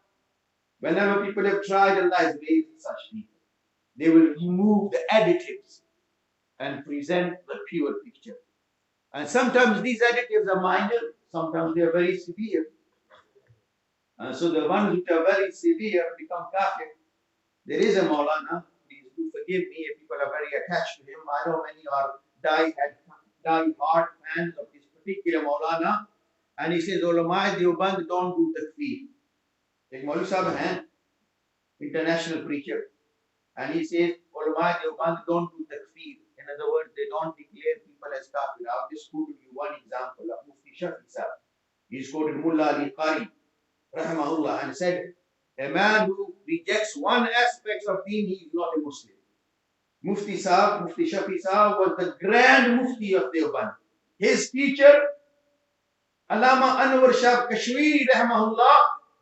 whenever people have tried, Allah has raised such people. They will remove the additives and present the pure picture. And sometimes these additives are minor, sometimes they are very severe. So the ones which are very severe become kafir. There is a Maulana, please do forgive me if people are very attached to him. I know many are die-hard fans of this particular Maulana. And he says, Ulama Deoband don't do takfir. Like Maulana Sahib hai, international preacher. And he says, Ulama Deoband don't do takfir. In other words, they don't declare people as kafir. I'll just quote you one example of Mufti Shafi Sahib. He's quoted Mullah Ali Qari, rahimahullah, and said, a man who rejects one aspect of deen, he is not a Muslim. Mufti Shafi Sahib was the grand Mufti of Deoband. His teacher, Allama Anwar Shah Kashmiri, rahimahullah,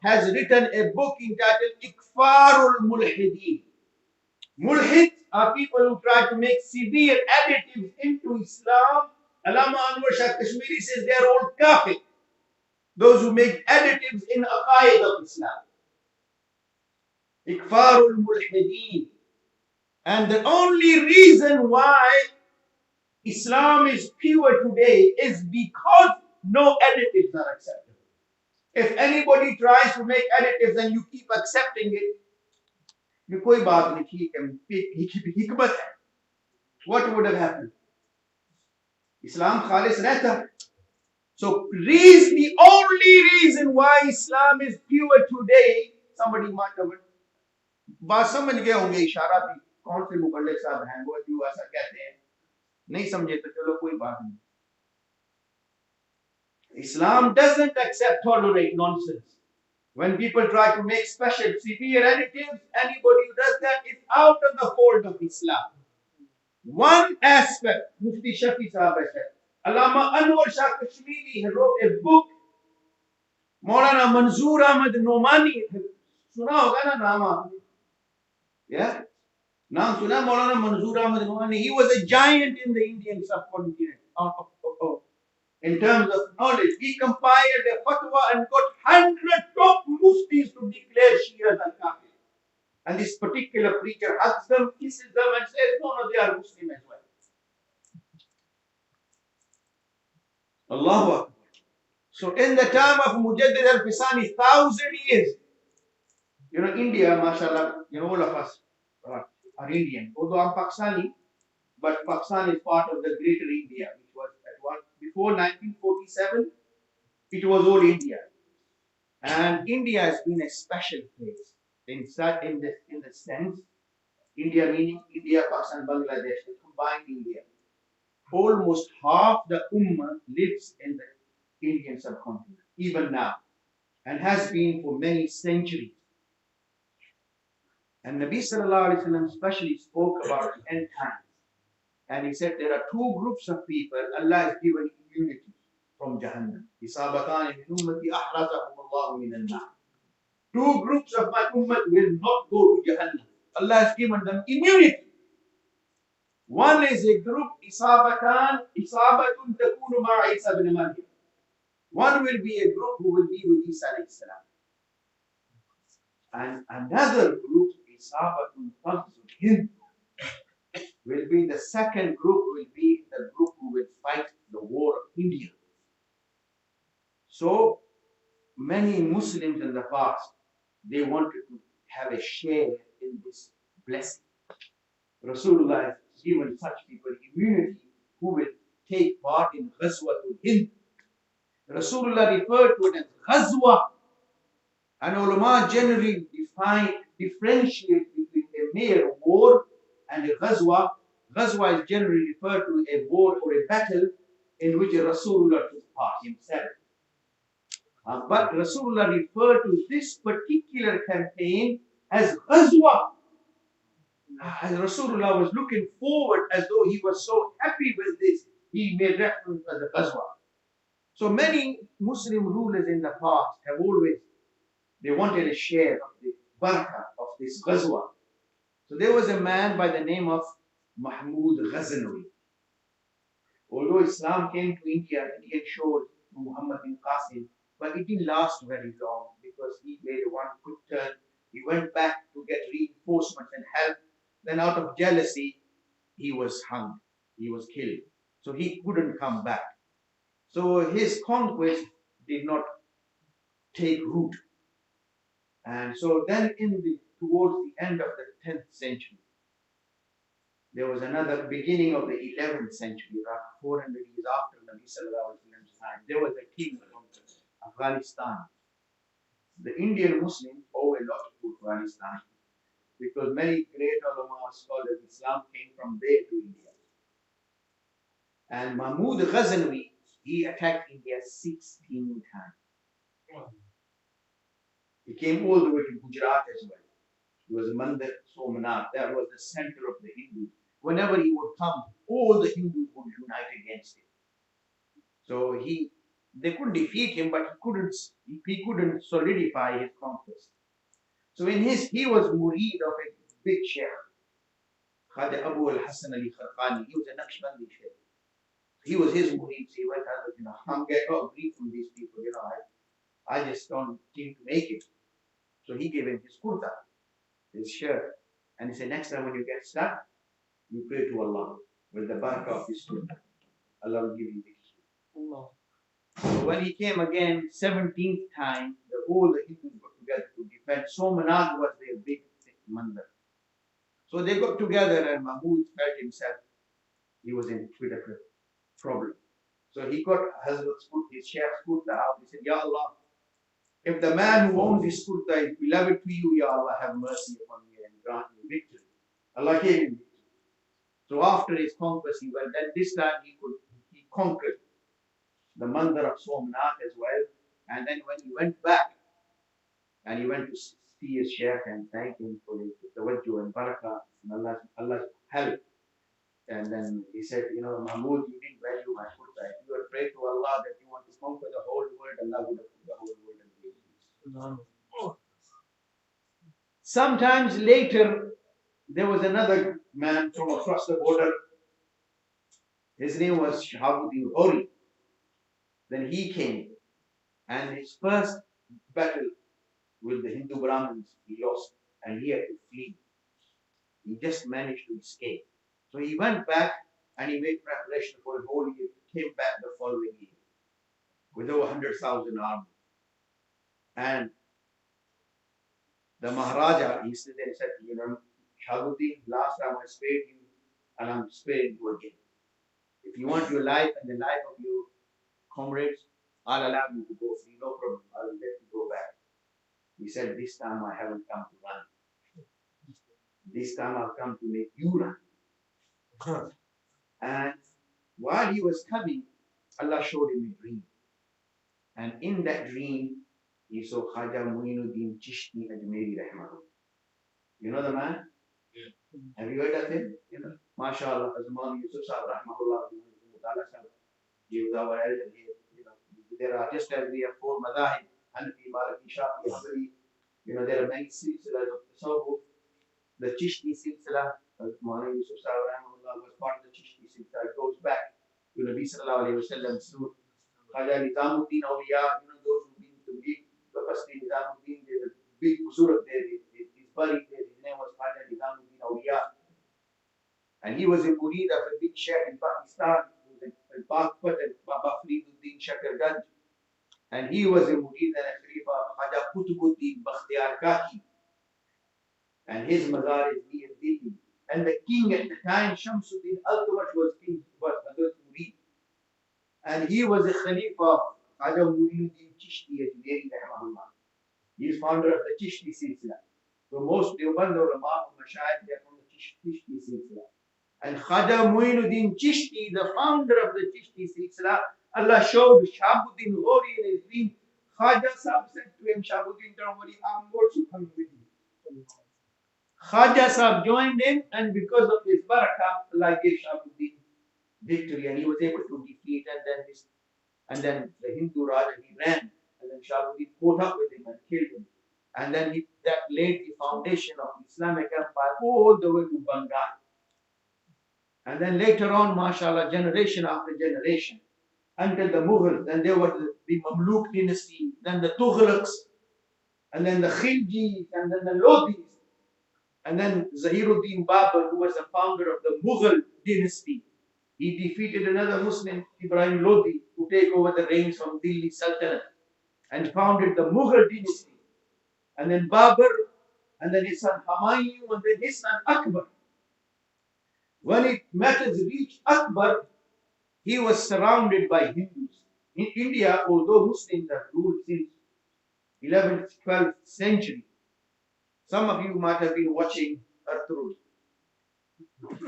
has written a book entitled Ikfarul Mulhideen. Mulhids are people who try to make severe additives into Islam. Allama Anwar Shah Kashmiri says they are all kafir. Those who make additives in aqaid of Islam. Ikfarul Mulhideen. And the only reason why Islam is pure today is because no additives are acceptable. If anybody tries to make additives and you keep accepting it, what would have happened? Islam khalis rehta. So the only reason why Islam is pure today, somebody might have बात समझ गए होंगे इशारा भी कौन से मुबल्लिग साहब हैं वो जो ऐसा कहते हैं नहीं समझे तो चलो कोई बात नहीं Islam doesn't accept tolerate nonsense. When people try to make special severe additives, anybody who does that is out of the fold of Islam. One aspect, Mufti Shafi Sahab has said, Allama Anwar Shah Kashmiri wrote a book, Maulana Manzoor Ahmad Nomani, suna hoga na naam aapne? Yeah? Naam suna Maulana Manzoor Ahmad Nomani. He was a giant in the Indian subcontinent. In terms of knowledge, he compiled a fatwa and got 100 top muftis to declare Shia as kafir. And this particular preacher hugs them, kisses them, and says, no, they are Muslim as well. Allahu Akbar. So in the time of Mujaddid al-Fisani, 1,000 years, India, mashallah, all of us are Indian. Although I'm Pakistani, but Pakistan is part of the greater India, which was before 1947, it was all India. And India has been a special place in the sense, India meaning India, Pakistan, Bangladesh, the combined India. Almost half the Ummah lives in the Indian subcontinent, even now, and has been for many centuries. And Nabi Sallallahu Alaihi Wasallam especially spoke about the end times. And he said there are two groups of people Allah has given immunity from Jahannam. Isabatani min ummati ahrazahum Allahu min an-nar. Two groups of my ummah will not go to Jahannam. Allah has given them immunity. One is a group, Isabatun takunu ma'a Isa ibn Maryam. One will be a group who will be with Isa alayhi salam. And another group, Isabatun Tagzul Hind, will be the second group, will be the group who will fight the war of India. So many Muslims in the past, they wanted to have a share in this blessing. Rasulullah has given such people immunity who will take part in Ghazwatul Hind. Rasulullah referred to it as Ghazwa. And ulama generally differentiate between a mere war and a Ghazwa. Ghazwa is generally referred to a war or a battle in which Rasulullah took part himself. But Rasulullah referred to this particular campaign as Ghazwa. As Rasulullah was looking forward as though he was so happy with this, he made reference as a Ghazwa. So many Muslim rulers in the past have always, they wanted a share of the barakah of this Ghazwa. So there was a man by the name of Mahmud Ghaznavi. Although Islam came to India, Indian shores to Muhammad bin Qasim, but it didn't last very long because he made one quick turn. He went back to get reinforcements and help. Then out of jealousy, he was hung. He was killed. So he couldn't come back. So his conquest did not take root. And so then towards the end of the 10th century, there was another beginning of the 11th century, around 400 years after Nabi Sallallahu Alaihi Wasallam's time. There was a king from Afghanistan. The Indian Muslims owe a lot to Afghanistan because many great ulama scholars of Islam came from there to India. And Mahmud Ghaznavi, he attacked India 16 times. He came all the way to Gujarat as well. It was Mandir Somnath. That was the center of the Hindus. Whenever he would come, all the Hindus would unite against him. So they could defeat him, but he couldn't solidify his conquest. So he was murid of a big sheikh, Khaja Abu al-Hasan Ali Kharqani. He was a Naqshbandi sheikh. He was his murid. So he went out, I'm getting grief from these people. I just don't seem to make it. So he gave him his kurta, his shirt, and he said, next time when you get stuck, you pray to Allah with the barakah of his kurta. Allah will give you victory. Allah. So when he came again, 17th time, all the Hindus got together to defend. Somnath was their big mandir. So they got together and Mahmud felt himself, he was in Twitter. problem. So he got Hazrat's Qutta, his Shaykh's Qutta out. He said, Ya Allah, if the man who owns this Qutta is beloved to you, Ya Allah, have mercy upon me and grant me victory. Allah gave him victory. So after his conquest, he went. Then this time he conquered the Mandar of Somnath as well. And then when he went back, and he went to see his Shaykh and thank him for his tawajjuh and barakah and Allah's help. And then he said, you know, Mahmoud, you didn't value my Qutta. If you had prayed to Allah that you want to conquer the whole world, Allah would have put the whole world in peace. Sometimes later, there was another man from across the border. His name was Shahabuddin Ghori. Then he came, and his first battle with the Hindu Brahmins, he lost, and he had to flee. He just managed to escape. So he went back and he made preparation for a whole year. He came back the following year with over 100,000 army. And the Maharaja, he stood there and said, you know, Shahabuddin, last time I spared you, and I'm sparing you again. If you want your life and the life of your comrades, I'll allow you to go free, no problem. I will let you go back. He said, this time I haven't come to run. This time I've come to make you run. And while he was coming, Allah showed him a dream. And in that dream, he saw Khaja Muinuddin Chishti Ajmeri Rahmahullah. You know the man? Yeah. Have you heard of him? You know, MashaAllah, Azman Yusuf Sahib Rahmahullah, he was our elder here. You know, there are, just as we have 4 madahib, Hanafi, Maliki, Shafi, Hanbali, you know, there are many silsilas of Tasawwuf. The Chishti silsila, Maulana Yusuf Sahib Rahmahullah was part of the Chishti silsila. It goes back to Nabi Sallallahu Alaihi Wasallam. Khaja Nizamuddin Awliya, you know, those who've been to meet the first Nizamuddin, there's a big Buzurak there, he's buried there. His name was Khaja Nizamuddin Awliya. And he was a murid of a big sheikh in Pakistan, who was a Pakpat and Baba Fariduddin Shakarganj. And he was a murid and a Khalifa of Khaja Qutubuddin Bakhtiyar Kaki. And his mazar is near Delhi. And the king at the time, Shamsuddin Al-Tamash, was Hadhrat murid. And he was a Khalifa of Khaja Muinuddin Chishti Ajmeri Rahmahullah. He is founder of the Chishti Silsila. So most Deoband ulama and Mashayikh, they are from the Chishti Silsila. And Khaja Muinuddin Chishti, the founder of the Chishti Silsila, Allah showed Shahabuddin Ghori in his dream. Khaja Sahib said to him, Shahabuddin, don't worry, I'm also coming with you. Khaja Sahib joined him, and because of his barakah, Allah gave Shahabuddin victory, and he was able to defeat. And then the Hindu Raja, he ran, and then Shahabuddin caught up with him and killed him. And then that laid the foundation of the Islamic Empire all the way to Bengal. And then later on, mashallah, generation after generation, until the Mughals, then there was the Mamluk dynasty, then the Tughlaqs, and then the Khiljis, and then the Lodis, and then Zahiruddin Babur, who was the founder of the Mughal dynasty. He defeated another Muslim, Ibrahim Lodi, to take over the reins from Delhi Sultanate and founded the Mughal dynasty. And then Babur, and then his son Humayun, and then his son Akbar. When it matters reached Akbar, he was surrounded by Hindus. In India, although Muslims have ruled since 11th, 12th century, some of you might have been watching Hadhrat.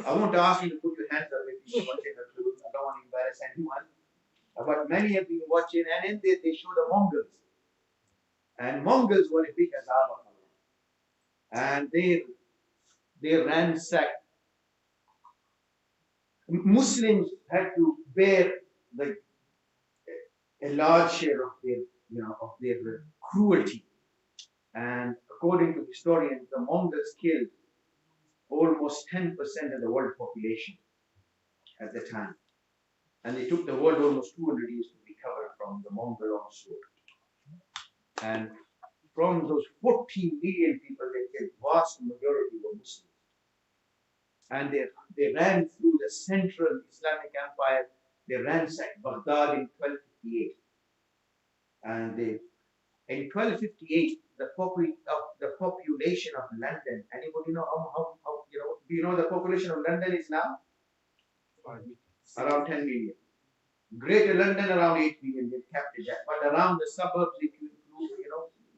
I won't ask you to put your hands up if you're watching Hadhrat. I don't want to embarrass anyone. But many have been watching, and in there they show the Mongols. And Mongols were a big azab of Allah. And they ransacked. Muslims had to bear a large share of their cruelty. And according to historians, the Mongols killed almost 10% of the world population at the time. And it took the world almost 200 years to recover from the Mongol onslaught. And from those 14 million people, the vast majority were Muslims. And they ran through the central Islamic empire. They ransacked Baghdad in 1258. And in 1258, the population of London, anybody know how do you know the population of London is now? Around 10 million. Greater London around 8 million, they kept it that. But around the suburbs, if you include,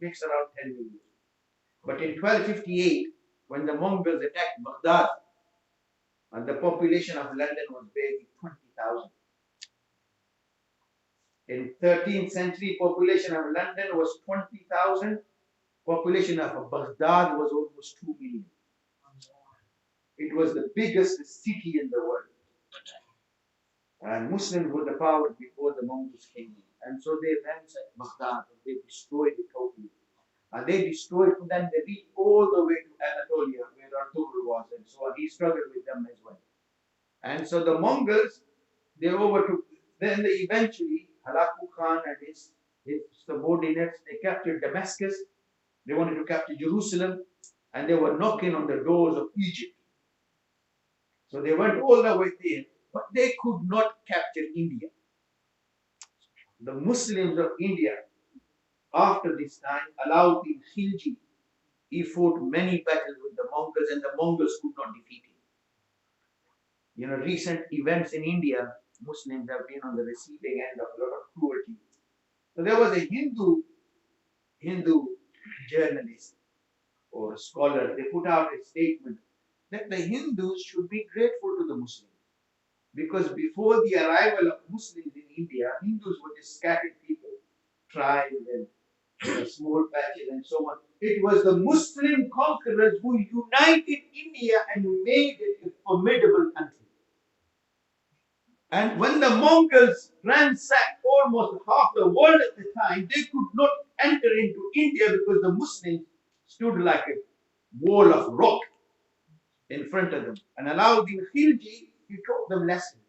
makes around 10 million. But in 1258, when the Mongols attacked Baghdad, and the population of London was barely 20,000. In 13th century, population of London was 20,000. Population of Baghdad was almost 2 million. It was the biggest city in the world. And Muslims were the power before the Mongols came in. And so they ransacked Baghdad and they destroyed it totally. And they destroyed it, then they reached all the way to Anatolia, where Arturo was, and so on. He struggled with them as well. And so the Mongols, they overtook. Then they eventually, Halaku Khan and his subordinates, they captured Damascus. They wanted to capture Jerusalem, and they were knocking on the doors of Egypt. So they went all the way there, but they could not capture India. The Muslims of India, after this time, Alauddin Khilji, he fought many battles with the Mongols, and the Mongols could not defeat him. Recent events in India, Muslims have been on the receiving end of a lot of cruelty. So there was a Hindu journalist or a scholar. They put out a statement that the Hindus should be grateful to the Muslims, because before the arrival of Muslims in India, Hindus were just scattered people, tribes and small patches and so on. It was the Muslim conquerors who united India and made it a formidable country. And when the Mongols ransacked almost half the world at the time, they could not enter into India because the Muslims stood like a wall of rock in front of them. And Alauddin Khilji, he taught them lessons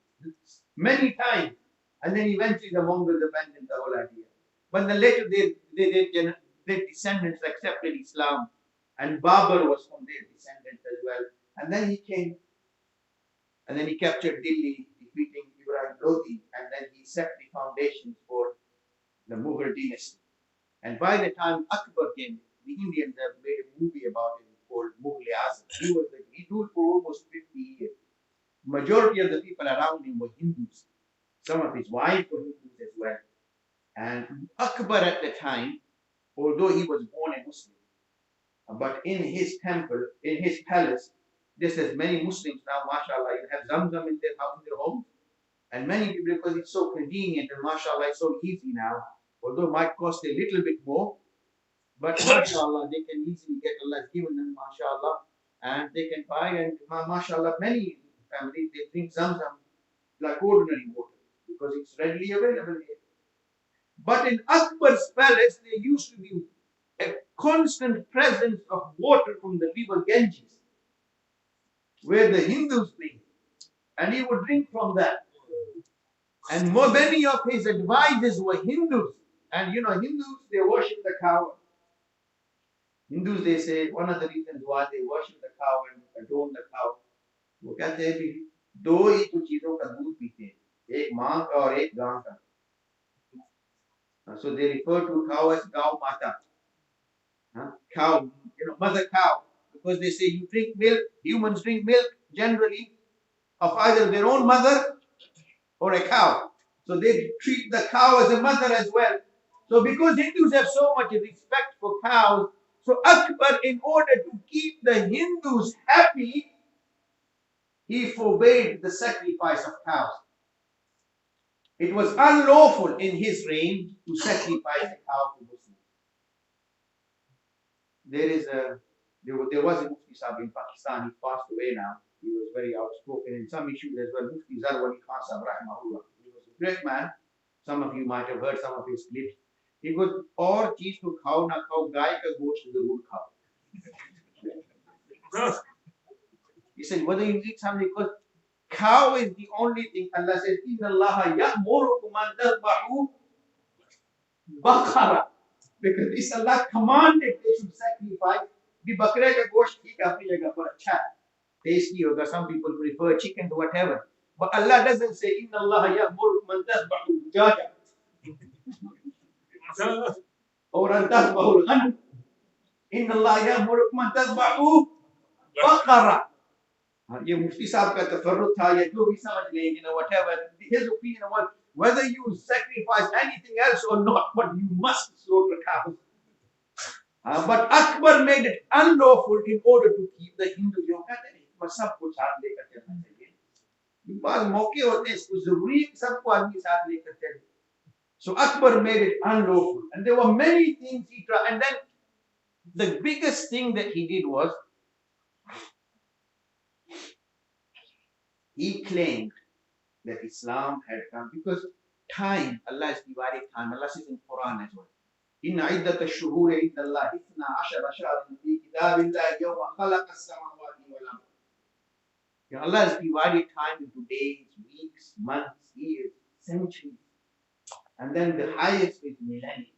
many times. And then eventually the Mongols abandoned the whole idea. But then later their descendants accepted Islam. And Babur was from their descendants as well. And then he came, and then he captured Delhi, defeating Ibrahim Lodi, and then he set the foundations for the Mughal dynasty. And by the time Akbar came, the Indians have made a movie about him called Mughal-e-Azam. He ruled for almost 50 years. Majority of the people around him were Hindus. Some of his wives were Hindus as well. And Akbar at the time, although he was born a Muslim, but in his temple, in his palace, there's as many Muslims now, mashallah, you have Zamzam in their homes. And many people, because it's so convenient and mashallah, it's so easy now, although it might cost a little bit more, but mashallah, they can easily get, Allah has given them, mashallah, and they can buy, and mashallah, many families, they drink Zamzam like ordinary water, because it's readily available here. But in Akbar's palace, there used to be a constant presence of water from the river Ganges, where the Hindus drink, and he would drink from that. And many of his advisors were Hindus. And Hindus, they worship the cow. Hindus, they say, one of the reasons why they worship the cow and adore the cow, वो कहते हैं कि दो ही तो चीजों का दूध पीते हैं, एक माँ का और एक गां का. So they refer to cow as Gau Mata. Cow, mother cow. Because they say you drink milk, humans drink milk generally of either their own mother or a cow. So they treat the cow as a mother as well. So because Hindus have so much respect for cows, so Akbar, in order to keep the Hindus happy, he forbade the sacrifice of cows. It was unlawful in his reign to sacrifice a cow to Muslims. There was a Mufti Sahib in Pakistan. He passed away now. He was very outspoken in some issues as well. Mufti Zarwali Khan Sahib rahimahullah. He was a great man. Some of you might have heard some of his clips. He goes, और चीज तो खाओ ना खाओ, गाय का गोश्त जरूर खाओ. He said, whether you eat something, because cow is the only thing. Allah says, Inna Allah ya'murukum an tadhbahu baqara. Because this Allah commanded they should sacrifice. The bakre ka gosht theek apni jagah par acha hai. Tasty hoga. Some people prefer chicken to whatever. But Allah doesn't say, Inna Allah ya'murukum an tadhbahu jaja. Or an tadhbahu al-ghanam. Inna Allah ya'murukum an tadhbahu baqara. ये मुफ्ती साहब का तफर्रुत था या जो भी समझ लें, whatever his opinion was, whether you sacrifice anything else or not, but you must slaughter cows. But Akbar made it unlawful in order to keep the Hindus. सब कुछ साथ लेकर चलना चाहिए. बाद मौके होते हैं इसको जरूरी है कि सबको आदमी साथ लेकर चले. So Akbar made it unlawful, and there were many things he tried. And then the biggest thing that he did was he claimed that Islam had come because time, Allah is divided time. Allah says in Quran as well. إن عدة الشهور عند الله 12 شهرا في كتاب الله يوم خلق السماوات والأرض. Allah has divided time into days, weeks, months, years, centuries. And then the highest is millennium.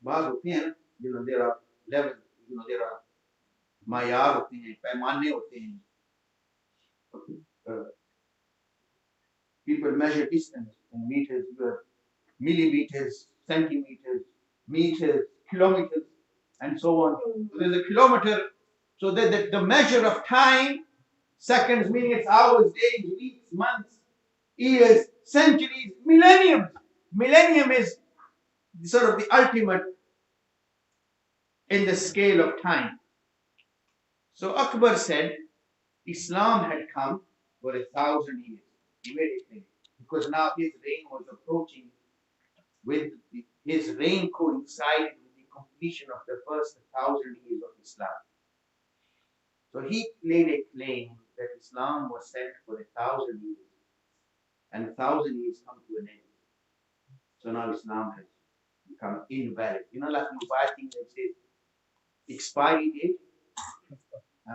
There are levels, there are mayar होते हैं, पैमाने होते हैं. People measure distance in meters, millimeters, centimeters, meters, kilometers, and so on. So there's a kilometer. So that the measure of time, seconds, minutes, hours, days, weeks, months, years, centuries, millennium. Millennium is sort of the ultimate in the scale of time. So Akbar said Islam had come for 1,000 years. He made it clear. Because now his reign was approaching his reign coincided with the completion of the first 1,000 years of Islam. So he made a claim that Islam was sent for 1,000 years, and 1,000 years come to an end. So now Islam has become invalid. Like you buy things that says expiry date.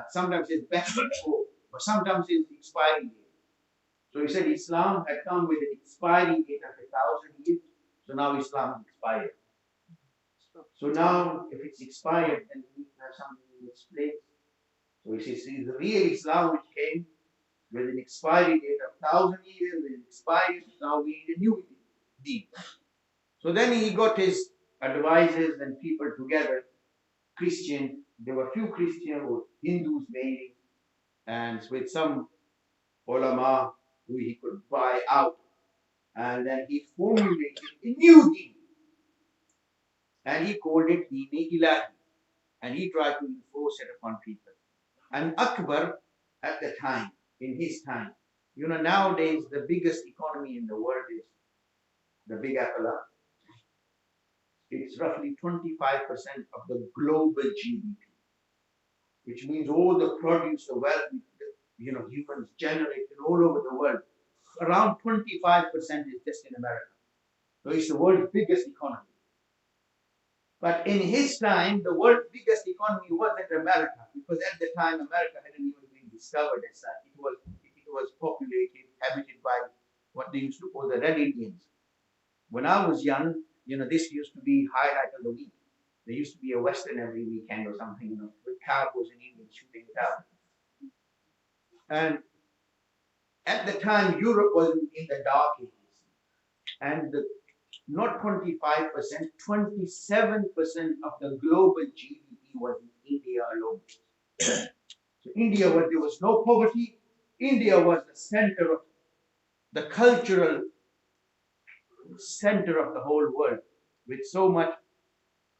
Sometimes it's best before, but sometimes it's expiry date. So he said Islam had come with an expiry date of 1,000 years. So now Islam is expired. So now, if it's expired, then we have something in its place. So he says the real Islam which came with an expiry date of 1,000 years, and expired, now we need a new deen. So then he got his advisors and people together, Christian. There were few Christian or Hindus mainly, and with some ulama who he could buy out. And then he formulated a new deen. And he called it Deen Ilahi. And he tried to enforce it upon people. And Akbar, at the time, in his time, nowadays the biggest economy in the world is the Big Apple. It's roughly 25% of the global GDP, which means all the produce, the wealth, humans generated all over the world. Around 25% is just in America. So it's the world's biggest economy. But in his time, the world's biggest economy wasn't America, because at the time America hadn't even been discovered as such. It was populated, habited by what they used to call the Red Indians. When I was young, this used to be highlight of the week. There used to be a Western every weekend or something, with cowboys and Indians shooting it out. And at the time, Europe was in the dark ages. And not 25%, 27% of the global GDP was in India alone. So India, where there was no poverty, India was the center of the cultural center of the whole world, with so much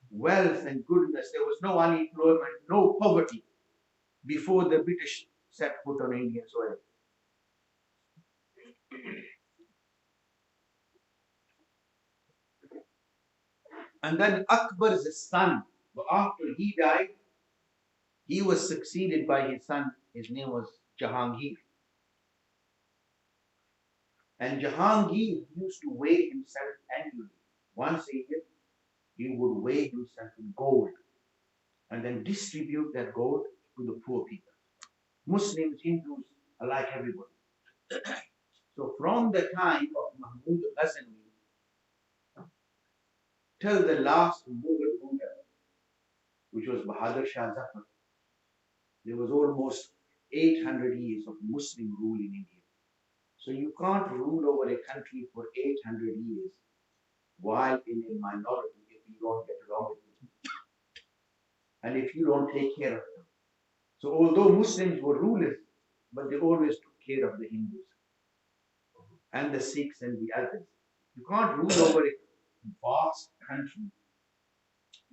wealth and goodness. There was no unemployment, no poverty before the British set foot on Indian soil. And then Akbar's son, after he died, he was succeeded by his son. His name was Jahangir. And Jahangir used to weigh himself annually. Once a year, he would weigh himself in gold and then distribute that gold to the poor people. Muslims, Hindus, alike everybody. So from the time of Mahmud Ghazali till the last Mughal ruler, which was Bahadur Shah Zafar, there was almost 800 years of Muslim rule in India. So you can't rule over a country for 800 years while in a minority if you don't get along with them and if you don't take care of them. So although Muslims were rulers, but they always took care of the Hindus. and the Sikhs and the others. You can't rule over a vast country,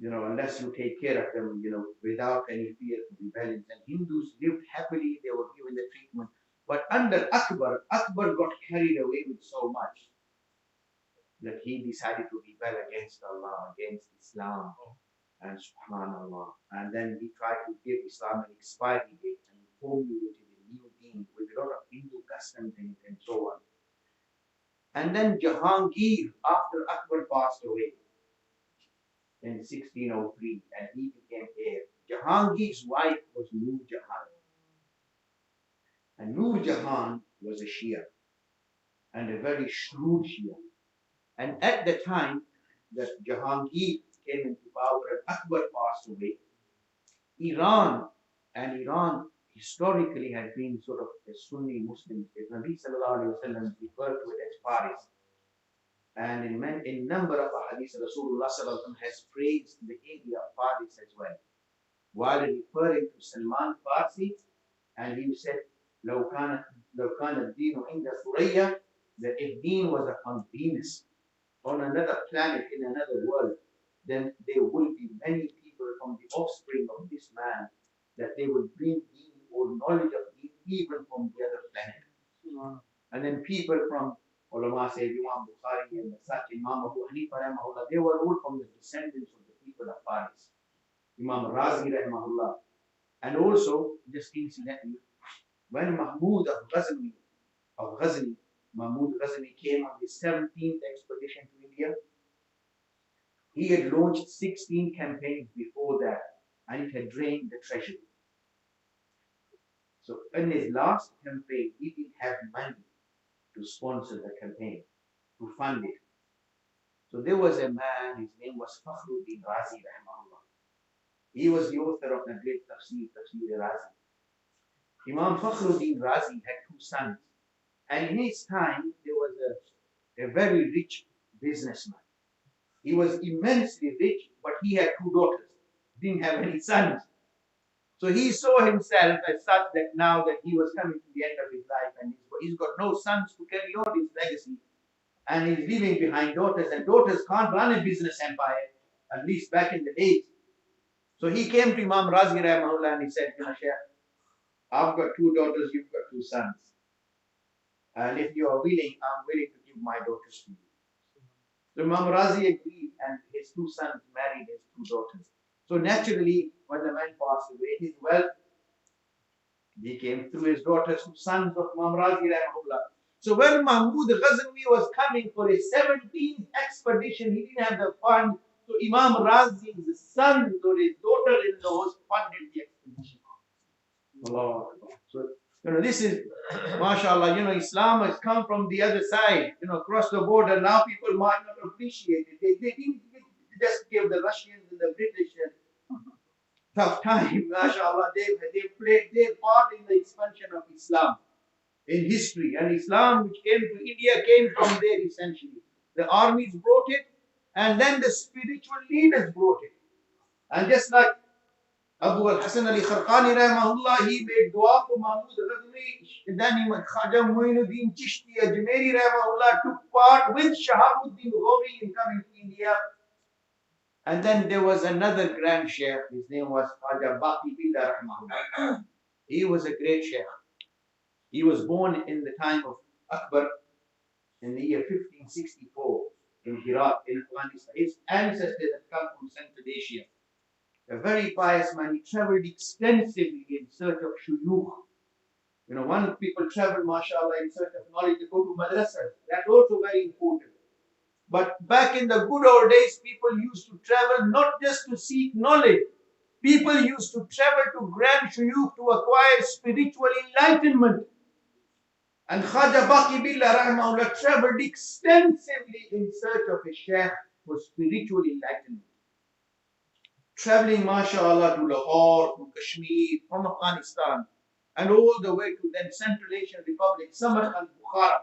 unless you take care of them, without any fear of rebellions. And Hindus lived happily, they were given the treatment. But under Akbar, Akbar got carried away with so much that he decided to rebel against Allah, against Islam, and subhanallah. And then he tried to give Islam an expiry date and formulated a new deen with a lot of Hindu customs in it and so on. And then Jahangir, after Akbar passed away in 1603, and he became heir, Jahangir's wife was Noor Jahan. And Noor Jahan was a Shia, and a very shrewd Shia. And at the time that Jahangir came into power and Akbar passed away, Iran historically had been sort of a Sunni Muslim state. Nabi Sallallahu Alaihi Wasallam referred to it as Faris. And in number of hadiths, Rasulullah Sallallahu Alaihi Wasallam has praised the area of Faris as well. While referring to Salman Farsi, and he said, لو كان الدين عند ثريا, that if deen was upon Venus, on another planet, in another world, then there will be many people from the offspring of this man, that they will bring deen or knowledge of deen even from the other planet. And then people from ulama say Imam Bukhari and such, Imam Abu Hanifa rahimahullah, they were all from the descendants of the people of Faris. Imam Razi rahimahullah. And also, just incidentally, when Mahmud of Ghazni, Mahmud Ghazni came on his 17th expedition to India, he had launched 16 campaigns before that, and it had drained the treasury. So in his last campaign, he didn't have money to sponsor the campaign, to fund it. So there was a man, his name was Fakhruddin Razi rahimahullah. He was the author of the great Tafsir Razi. Imam Fakhruddin Razi had two sons. And in his time, there was a very rich businessman. He was immensely rich, but he had two daughters. Didn't have any sons. So he saw himself as such that now that he was coming to the end of his life and he's got no sons to carry on his legacy. And he's leaving behind daughters, and daughters can't run a business empire, at least back in the days. So he came to Imam Razi rahimahullah and he said, Shaykh, I've got two daughters, you've got two sons. And if you are willing, I'm willing to give my daughters to you. So Imam Razi agreed, and his two sons married his two daughters. So naturally, when the man passed away, his wealth became through his daughters, two sons of Imam Razi rahimahullah. So when Mahmud Ghaznavi was coming for his 17th expedition, he didn't have the fund. So Imam Razi's sons or his daughter-in-laws funded the expedition. Allah. So this is, mashallah, Islam has come from the other side, across the border. Now people might not appreciate it. They didn't just give the Russians and the British a tough time, mashallah. They played their part in the expansion of Islam in history. And Islam, which came to India, came from there essentially. The armies brought it, and then the spiritual leaders brought it. And just like Abu al-Hasan Ali Kharqani rahimahullah, he made dua for Mahmud Ghaznavi. Then Khaja Muinuddin Chishti Ajmeri rahimahullah took part with Shahabuddin Ghauri in coming to India. And then there was another grand sheikh, his name was Khaja Baqi Billah rahimahullah. He was a great sheikh. He was born in the time of Akbar in the year 1564 in Herat, in Afghanistan. His ancestors had come from Central Asia. A very pious man. He traveled extensively in search of shuyukh. One people travel, mashallah, in search of knowledge, they go to madrasas. That's also very important. But back in the good old days, people used to travel not just to seek knowledge. People used to travel to grand shuyukh to acquire spiritual enlightenment. And Khaja Baqi Billah rahimahullah traveled extensively in search of a sheikh for spiritual enlightenment. Traveling, mashallah, to Lahore, to Kashmir, from Afghanistan, and all the way to then Central Asian Republic, Samarkand, Bukhara,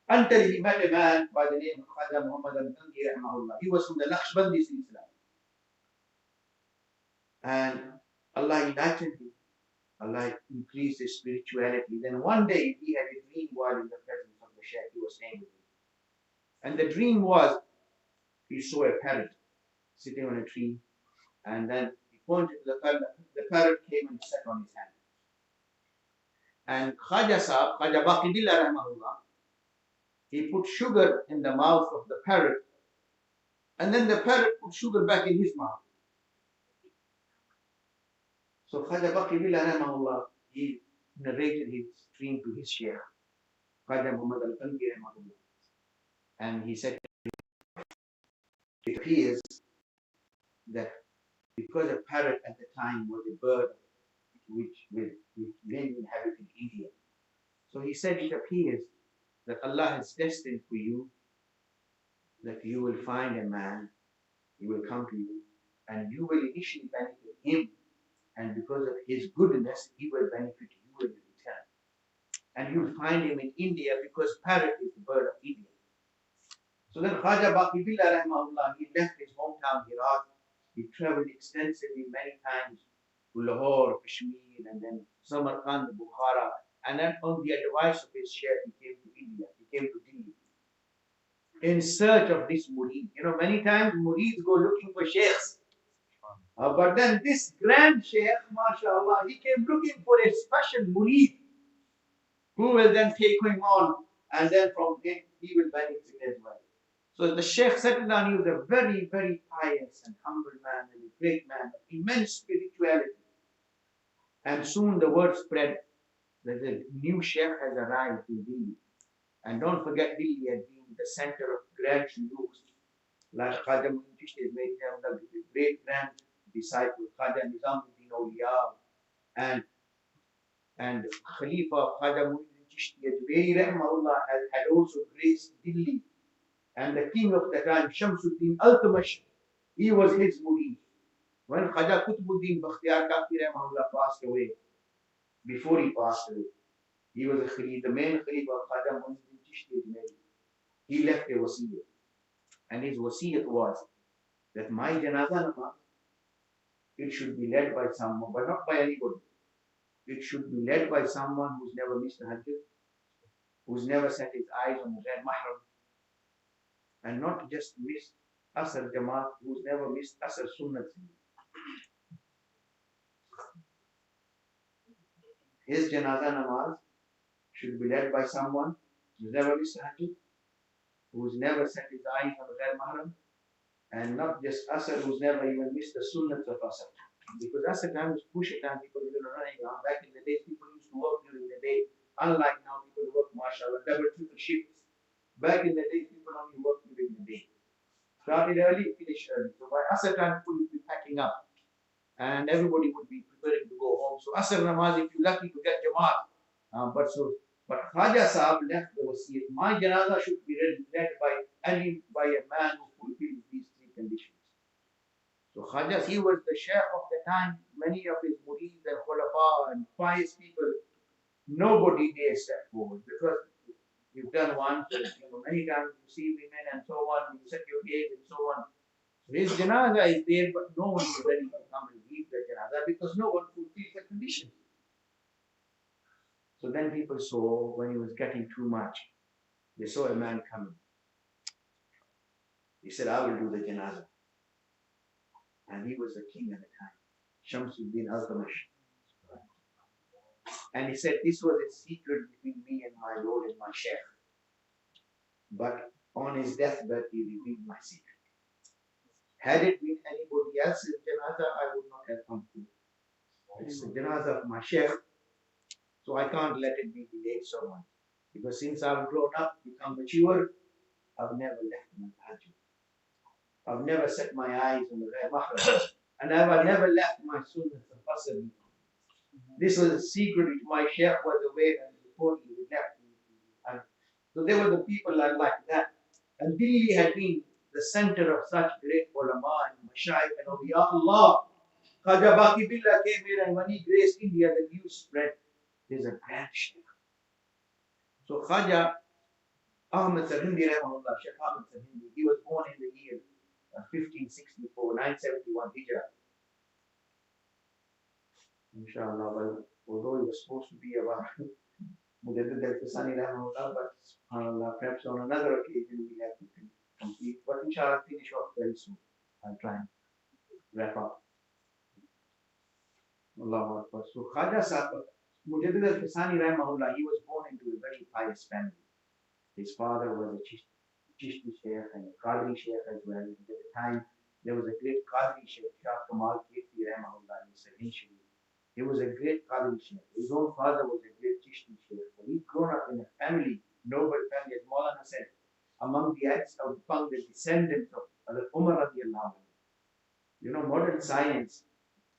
until he met a man by the name of Khaja Muhammad al-Tangi rahimahullah. He was from the Naqshbandi Silsila. And Allah enlightened him. Allah increased his spirituality. Then one day he had a dream while in the presence of the Shaykh, he was staying with him. And the dream was, he saw a parrot sitting on a tree, and then he pointed to the parrot came and sat on his hand. And Khaja Sahib, Khaja Baqidillah Rahmahullah, he put sugar in the mouth of the parrot, and then the parrot put sugar back in his mouth. So Khaja Baqidillah Rahmahullah, he narrated his dream to his Shaykh, Khaja Muhammad al-Tangi Rahmahullah. And he said, it appears that because a parrot at the time was a bird which mainly inhabited India. So he said, it appears that Allah has destined for you that you will find a man, he will come to you, and you will initially benefit him, and because of his goodness, he will benefit you in return. And you'll find him in India because parrot is the bird of India. So then Khaja Baqidillah Rahmahullah, he left his hometown Herat. He traveled extensively many times to Lahore, Kashmir, and then Samarkand, Bukhara. And then on the advice of his Shaykh, he came to India, he came to Delhi in search of this murid. You know, many times murids go looking for Shaykhs. But then this grand Shaykh, mashallah, he came looking for a special murid who will then take him on, and then from him he will benefit as well. So the Shaykh settled down. He was a very, very pious and humble man and a great man of immense spirituality. And soon the word spread that the new Shaykh has arrived in Delhi. And don't forget, Delhi had been the center of grand shuyukhs. Like Khaja Muin Chishti is made the great grand disciple, Khaja Nizamuddin Awliya, and Khalifa Khaja Muin Chishti Ajmeri Rahmahullah had also graced Delhi. And the king of the time, Shamsuddin Altamash, he was his murid. When Khaja Qutbuddin Bakhtiyar Kafir Rahmahullah passed away, before he passed away, he was the main Khalifa of Khaja Muinuddin Chishti Ajmeri. He left a wasiyat. And his wasiyat was that my janazah namaz, it should be led by someone, but not by anybody. It should be led by someone who's never missed a hajj, who's never set his eyes on the red mahram, and not just missed Asr Jamaat, who's never missed Asr Sunnat. His janazah namaz should be led by someone who's never missed a hajj, who's never set his eyes on the red mahram, and not just Asr, who's never even missed the Sunnat of Asr. Because Asr time is push time, people are running around. Back in the days, people used to work during the day. Unlike now, people work, mashallah, double, triple shifts. Back in the days, people only work during the day. Started early, finished early. So by Asr time, people would be packing up. And everybody would be preparing to go home. So Asr namaz, if you're lucky to get Jamaat. But Khaja Sahib left the wasiyat. My janazah should be led by a man who fulfills these three conditions. So Khaja, he was the Shaykh of the time. Many of his murids and khulafa and pious people, nobody dare step forward because you've done one, many times you see women and so on, you set your gaze and so on. So his janazah is there, but no one is ready to come and lead the janazah because no one fulfills the conditions. So then people saw when he was getting too much, they saw a man coming. He said, I will do the janazah. And he was the king at the time, Shamsuddin Altamash. And he said, this was a secret between me and my Lord and my Shaykh. But on his deathbed, he revealed my secret. Had it been anybody else's janazah, I would not have come to it. It's the janazah of my Shaykh, so I can't let it be delayed so much. Because since I've grown up, become mature, I've never left my hajj. I've never set my eyes on the Ghaib Mahram. And I've never left my sunnah of Asr. This was a secret which my Shaykh was aware and before he left. And so there were the people like that. And Delhi had been the center of such great ulama and mashayikh and awliyaullah. Khaja Baqidillah came here, and when he graced India, the news spread. There's a grand Shaykh. So Khaja Ahmed Sirhindi, Shaykh Ahmed Sirhindi, he was born in the year 1564, 971 Hijrah. Inshallah, well, although he was supposed to be about Mujaddid al-Thani rahimahullah, but perhaps on another occasion we have to complete. But inshallah, finish off very soon. I'll try and wrap up. Allahu Akbar. So Khaja Sahib, Mujaddid al-Thani rahimahullah, he was born into a very pious family. His father was a Chishti Shaykh and a Qadri Shaykh as well. And at the time, there was a great Qadri Shaykh, Shah Kamal Kirti rahimahullah in Sirhindi Sharif. He was a great Qadri Shaykh. His own father was a great Chishti Shaykh. So he'd grown up in a family, noble family, as Maulana said, among the descendants of Umar radiallahu anhu. You know, modern science,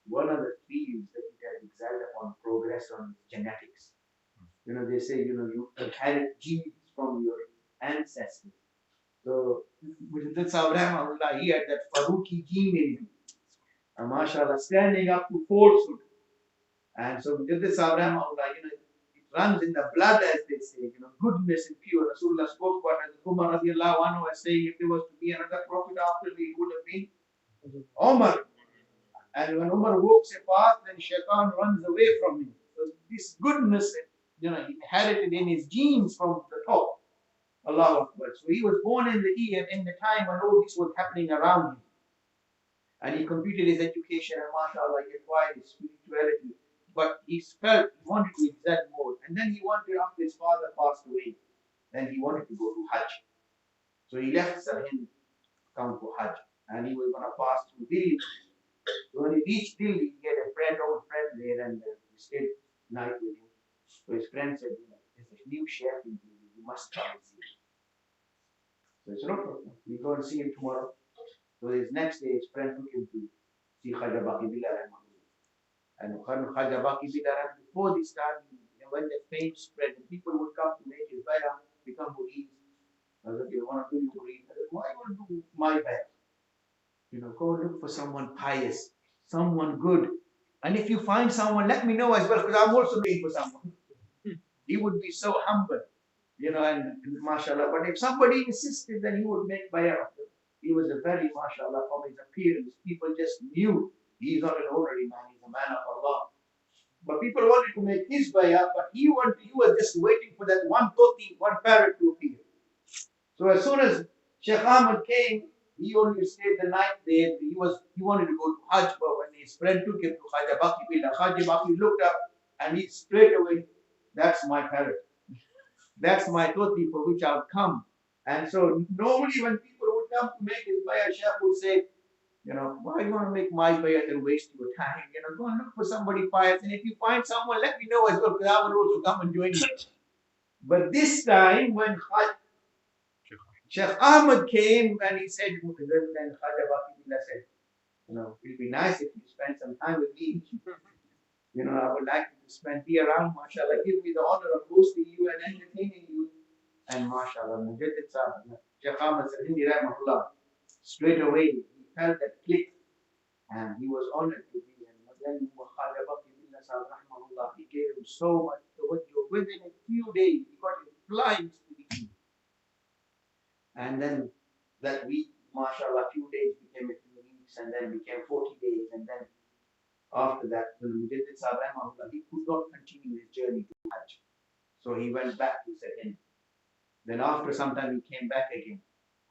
one of the fields that it has excelled upon progress on is genetics. You know, they say, you know, you inherit genes from your ancestors. So, Mujaddid Sahib rahimahullah, he had that Faruqi gene in him. And mashallah, standing up to falsehood. And so, Mujaddid Sahib rahimahullah, you know, it runs in the blood, as they say, you know, goodness and pure. Rasulullah spoke about it. Umar radiallahu anhu was saying, if there was to be another prophet after me, it would have been Umar. And when Umar walks a path, then shaitan runs away from him. So this goodness, you know, inherited in his genes from the top. Allahu Akbar. So he was born in the time when all this was happening around him. And he completed his education and mashallah, he acquired his spirituality. But he felt he wanted to excel more. And then he wanted, after his father passed away, then he wanted to go to Hajj. So he left Sirhindi to come to Hajj. And he was going to pass through Delhi. So when he reached Delhi, he had a old friend there, and he stayed night with him. So his friend said, you know, there's a new chef in Delhi, you must come and see him. So he said, no problem, we go and see him tomorrow. So his next day, his friend took him to see Khaja Baqi Billah rahimahullah. And Khaja Baqi Billah, before this time, when the fame spread, and people would come to make his bayah, become murid. I said, you want to do your murid? I said, why you want to do my bayah? You know, go look for someone pious, someone good. And if you find someone, let me know as well, because I'm also looking for someone. He would be so humble, you know, and mashallah. But if somebody insisted, then he would make bayah. He was a very, mashallah, from his appearance, people just knew he's not an ordinary man, he's a man of Allah. But people wanted to make his bayah, but he was just waiting for that one toti, one parrot to appear. So as soon as Shaykh Ahmed came, he only stayed the night there. He wanted to go to Hajj, but when his friend took him to Khaja Baqi Billah, Khaja Baqi looked up and he straight away, that's my parrot. That's my toti for which I'll come. And so normally when people would come to make his bayah, Shaykh would say, you know, why you want to make my bayah and waste your time? You know, go and look for somebody pious. And if you find someone, let me know as well, because I will also come and join you. But this time when Shaykh Ahmed came and he said, then Khaja Baqi Billah said, you know, it'll be nice if you spend some time with me. You know, I would like to be around, mashallah, give me the honor of hosting you and entertaining you. And mashallah, Mujaddid Sahib, Shaykh Ahmed Sirhindi rahimahullah, straight away he felt that click and he was honored to be. And then Khaja Baqi Billah Sahib rahimahullah, he gave him so much tawajjuh. Within a few days, he got him flying spiritually. And then that week, mashallah, few days became a few weeks, and then became 40 days, and then after that, when Mujaddid Sahib rahimahullah, he could not continue his journey to Hajj. So he went back to Sirhindi. Then after some time, he came back again.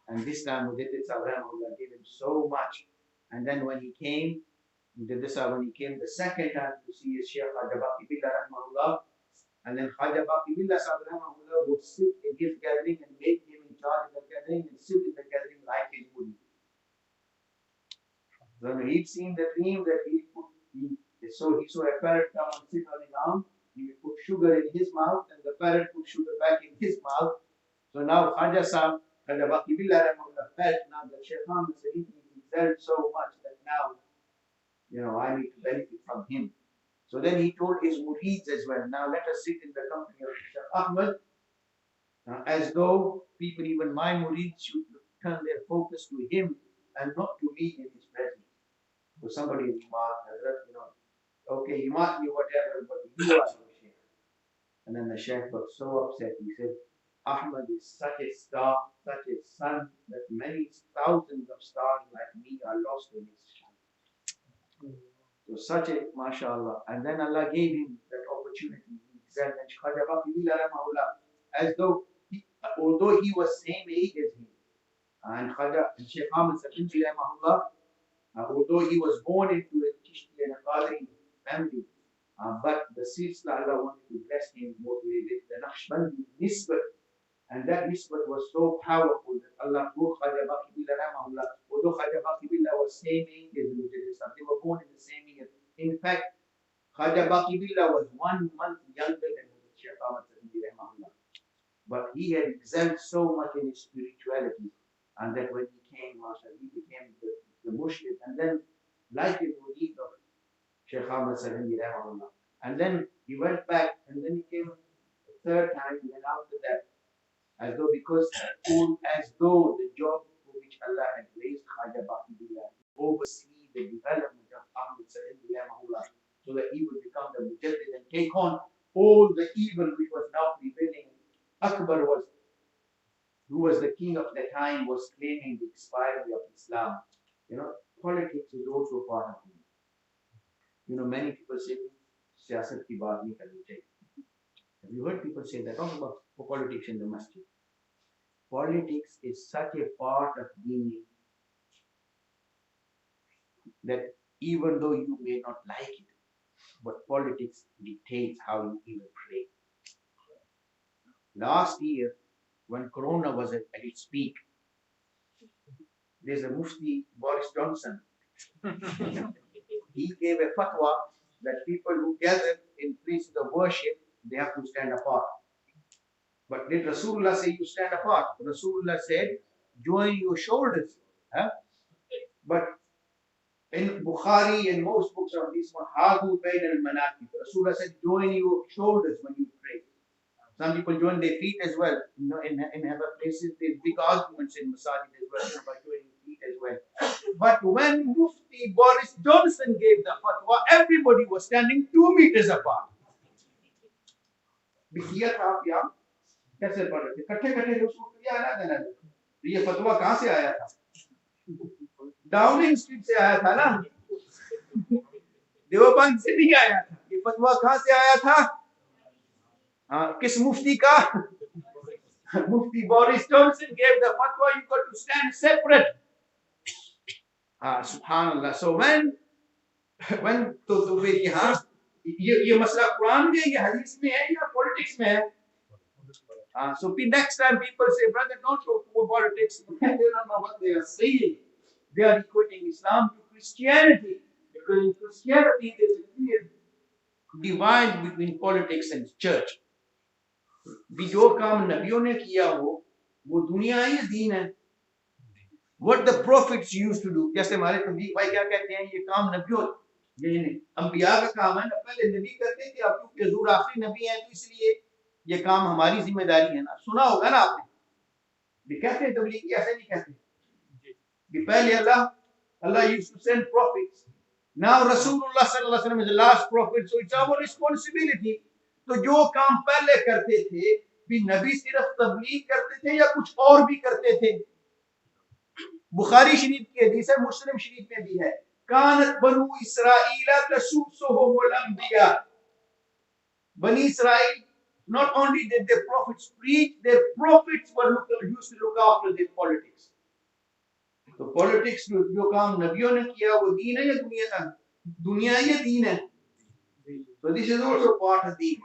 And this time, Mujaddid Sahib rahimahullah gave him so much. And then when he came, Mujaddid Sahib, when he came the second time to see his Shaykh Khaja Baqi Billah rahimahullah, and then Khaja Baqi Billah Sahib rahimahullah would sit in his gathering and make him in charge of the gathering and sit in the gathering like his murid. So when he'd seen the dream that he saw a parrot come and sit on his arm, he would put sugar in his mouth and the parrot put sugar back in his mouth. So now Khaja Sahib, Khaja Baqi Billah rahimahullah felt now that Shaykh Ahmed Sirhindi excelled so much that now, you know, I need to benefit from him. So then he told his murids as well, now let us sit in the company of Shaykh Ahmed, as though people, even my murids, should turn their focus to him and not to me in his presence. So somebody remarked, Hadhrat, you know, okay, you might be whatever, but you are the Shaykh. And then the Shaykh got so upset, he said, Ahmed is such a star, such a sun, that many thousands of stars like me are lost in his shine. So such a, mashallah. And then Allah gave him that opportunity. He examined Khaja Baqi Rahimahullah, as though although he was same age as him, and Shaykh Ahmed Sirhindi Rahimahullah, although he was born into a Chishti and a Qadri family, but the Silsila Allah wanted to bless him with the Naqshbandi Nisbat, and that Nisbat was so powerful that Allah told Khaja Baqi Rahimahullah, although Khaja Baqi was same age as Mujaddid, they were born in the same year. In fact, Khaja Baqi was 1 month younger than Shaykh Ahmed Sirhindi Rahimahullah. But he had excelled so much in his spirituality, and that when he came, mashallah, he became the mushkil, and then like it would eat of Shaykh Ahmed Sirhindi Rahimahullah. And then he went back, and then he came the third time, and then after that, as though the job for which Allah had raised Khaja Baqi to oversee the development of Ahmed Sirhindi Rahimahullah, so that he would become the Mujaddid and take on all the evil which was now prevailing. Akbar who was the king of the time, was claiming the expiry of Islam. Politics is also part of it. Many people say, siyasat ki baat nahi karni chahiye. Have you heard people say that? Talk about politics in the masjid. Politics is such a part of deen that even though you may not like it, but politics dictates how you even pray. Last year, when Corona was at its peak, there's a Mufti, Boris Johnson. He gave a fatwa that people who gather in places of worship, they have to stand apart. But did Rasulullah say you stand apart? Rasulullah said, join your shoulders. But in Bukhari and most books of this one, Hadu Bain al Manakib, Rasulullah said, join your shoulders when you pray. Some people join their feet as well. In other places, there's big arguments in Masajid as well about joining feet as well. But when Mufti Boris Johnson gave the fatwa, everybody was standing 2 meters apart. कैसे पढ़ रहे थे इकट्ठे लोग suit किया ना देना तो ये फतवा कहां से आया था डाउनिंग स्ट्रीट से आया था ना देवबंद से नहीं आया था ये फतवा कहां से आया था किस मुफ्ती का मुफ्ती Boris Johnson gave the fatwa you got to stand separate subhanallah so when तो फिर यहाँ ये मसला कुरान में ये हदीस में है या पॉलिटिक्स में है so next time people say, brother, don't talk about politics. They don't know what they are saying. They are equating Islam to Christianity. Because in Christianity, there is a clear divide between politics and church. जो काम नबियों ने किया वो दुनियाई दीन है. What the prophets used to do. जैसे हमारे तबलीग भाई क्या कहते हैं, ये काम नबियों ये अंबिया का काम है ना, पहले नबी करते थे, अब क्योंकि हुजूर आखिरी नबी है तो इसलिए ये काम हमारी जिम्मेदारी है ना. सुना होगा ना आपने, भी कहते हैं तबलीगी ऐसे नहीं कहते कि पहले Allah used to send prophets. Now Rasulullah sallallahu alaihi wasallam is the last prophet, so it's our responsibility. तो जो काम पहले करते थे भी नबी सिर्फ तबलीग करते थे या कुछ और भी करते थे. बुखारी शरीफ की हदीस है, मुस्लिम शरीफ में भी है, कानत बनु इसराइल तसुसुहुमुल अंबिया. बनी Israel, not only did the prophets preach, their prophets used to look after their politics. तो पॉलिटिक्स जो काम नबियों ने किया वो दीन है या दुनिया ये दीन है. So this is also part of deen.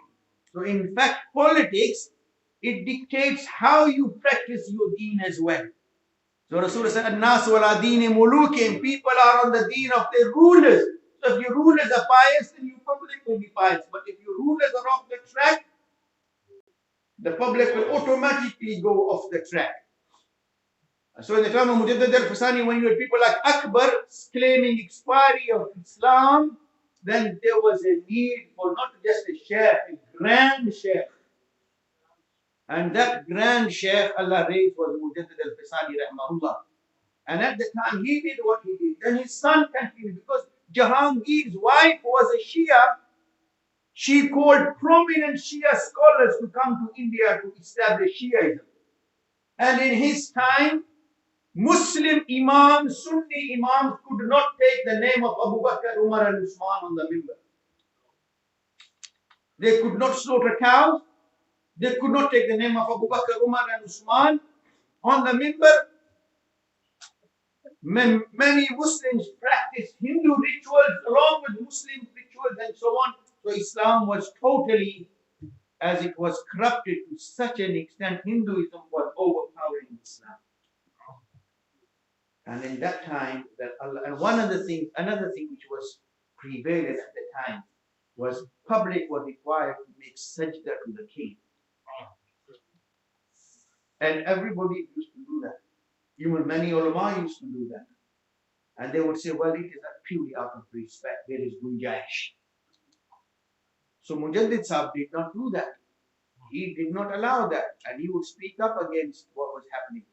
So in fact, politics, it dictates how you practice your deen as well. So Rasulullah said, "An-nas wala deen mulukin." People are on the deen of their rulers. So if your rulers are pious, then your public will be pious. But if your rulers are off the track, the public will automatically go off the track. So in the time of Mujaddid al-Fasani, when you had people like Akbar claiming expiry of Islam, then there was a need for not just a sheikh, a grand sheikh. And that grand sheikh Allah raised was Mujaddid al-Fasani rahimahullah. And at the time he did what he did. Then his son continued, because Jahangir's wife was a Shia. She called prominent Shia scholars to come to India to establish Shiaism. And in his time, Muslim imams, Sunni imams could not take the name of Abu Bakr, Umar and Usman on the mimbar. They could not slaughter cows. They could not take the name of Abu Bakr, Umar and Usman on the minbar. Many Muslims practiced Hindu rituals along with Muslim rituals and so on. So Islam was totally, as it was corrupted to such an extent, Hinduism was overpowering Islam. And in that time, that Allah, and another thing which was prevalent at the time was public was required to make sajda to the king. And everybody used to do that. Even many ulama used to do that. And they would say, well, it is not purely out of respect. There is gunjaish. So Mujaddid Sahib did not do that. He did not allow that. And he would speak up against what was happening.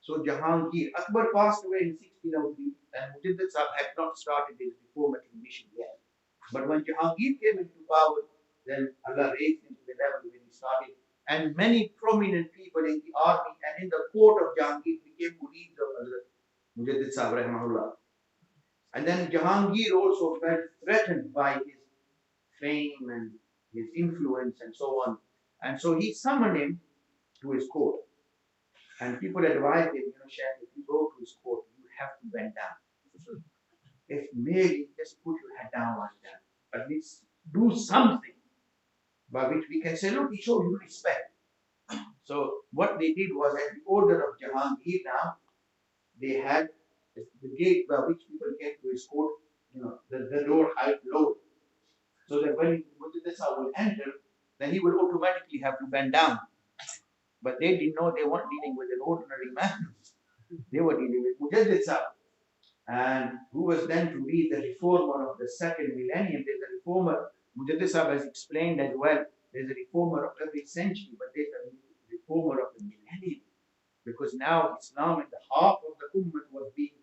So Jahangir, Akbar passed away in 1603 and Mujaddid Sahib had not started his reformatory mission yet. But when Jahangir came into power, then Allah raised him to the level when he started. And many prominent people in the army and in the court of Jahangir became murids of Hadhrat Mujaddid Sahib rahimahullah. And then Jahangir also felt threatened by his fame and his influence and so on. And so he summoned him to his court. And people advised him, Shaykh, if you go to his court, you have to bend down. If maybe just put your head down like that, at least do something by which we can say, look, he showed you respect. So what they did was, at the order of Jahangir now, they had the gate by which people came to his court, the door height lowered. So that when Mujaddid Sahib will enter, then he will automatically have to bend down. But they didn't know they weren't dealing with an ordinary man. They were dealing with Mujaddid Sahib. And who was then to be the reformer of the second millennium. There's a reformer, Mujaddid Sahib has explained as well, there's a reformer of every century, but there's a reformer of the millennium. Because now Islam in the heart of the Ummah was being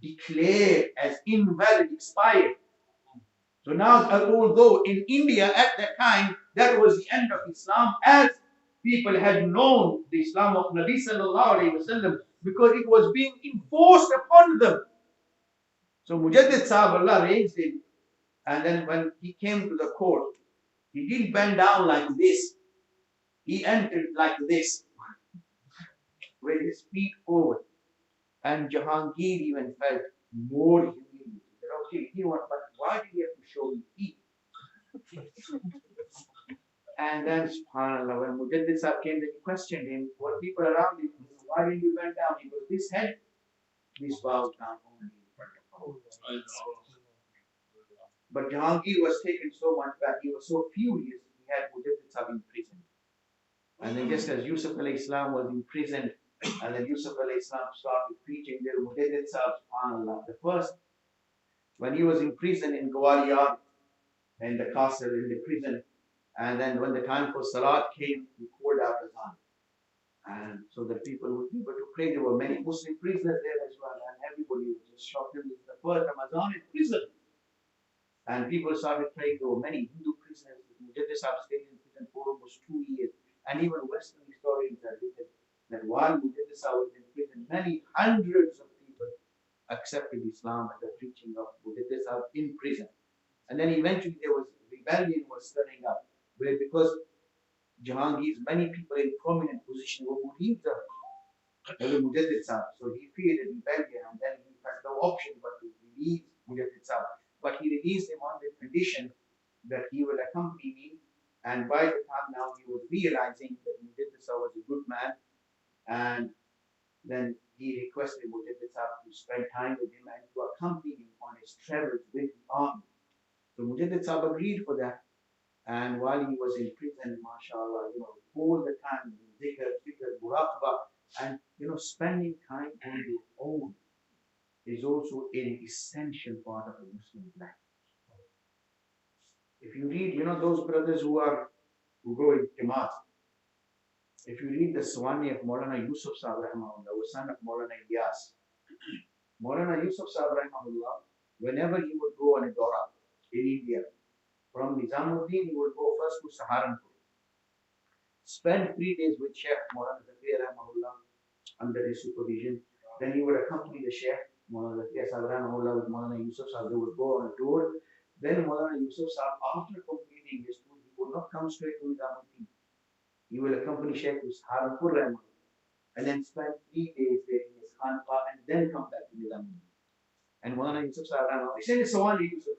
declared as invalid, expired. So now, although in India at that time, that was the end of Islam, as people had known the Islam of Nabi sallallahu alayhi wasallam, because it was being enforced upon them. So Mujaddid Sahib, Allah raised him, and then when he came to the court, he didn't bend down like this. He entered like this, with his feet forward. And Jahangir even felt more humiliated. Okay, but why did he have to show his feet? And then, subhanAllah, when Mujaddid Sahib came, they questioned him, what people around him, why didn't you bend down? He goes, this head, this bows down only in front of Allah. But Jahangir was taken so much back, he was so furious, he had Mujaddid Sahib imprisoned. And then just as Yusuf alayhi salam was imprisoned, and then Yusuf alayhi salam started preaching there, Mujaddid Sahib, subhanAllah, the first, when he was in prison in Gwalior, in the castle, in the prison, and then when the time for Salat came, he called out Azan. And so that people would be able to pray. There were many Muslim prisoners there as well, and everybody was just shocked. This is the first Ramadan in prison. And people started praying. There were many Hindu prisoners. Mujaddid Sahib stayed in prison for almost 2 years. And even Western historians have written that while Mujaddid Sahib was in prison, many hundreds of people accepted Islam at the preaching of Mujaddid Sahib in prison. And then eventually there was rebellion was stirring up, where because Jahangir's many people in prominent position were murids of Mujaddid Sahib, so he feared a rebellion, and then he had no option but to release Mujaddid Sahib. But he released him on the condition that he will accompany me. And by the time now he was realizing that Mujaddid Sahib was a good man, and then he requested Mujaddid Sahib to spend time with him and to accompany him on his travels with the army. So Mujaddid Sahib agreed for that. And while he was in prison, mashallah, all the time, zikr, muraqabah, and spending time on your own is also an essential part of a Muslim life. If you read, those brothers who go in Jamaat, if you read the Swani of Maulana Yusuf Sahib rahimahullah, the son of Maulana Ilyas, Maulana Yusuf Sahib rahimahullah, whenever he would go on a Dora in India, from Nizamuddin, he would go first to Saharanpur, spend 3 days with Shaykh Maulana Zakir rahimahullah under his supervision. Then he would accompany the Shaykh Maulana Zakir rahimahullah with Maulana Yusuf Sahib. They would go on a tour. Then Maulana Yusuf Sahib, after completing his tour, he would not come straight to Nizamuddin. He will accompany Shaykh Harunpur Rahman and then spend 3 days there in his Khanqa and then come back to Nizamuddin. And Maulana Yusuf Sahib Rahman, he said it's Sawali Yusuf,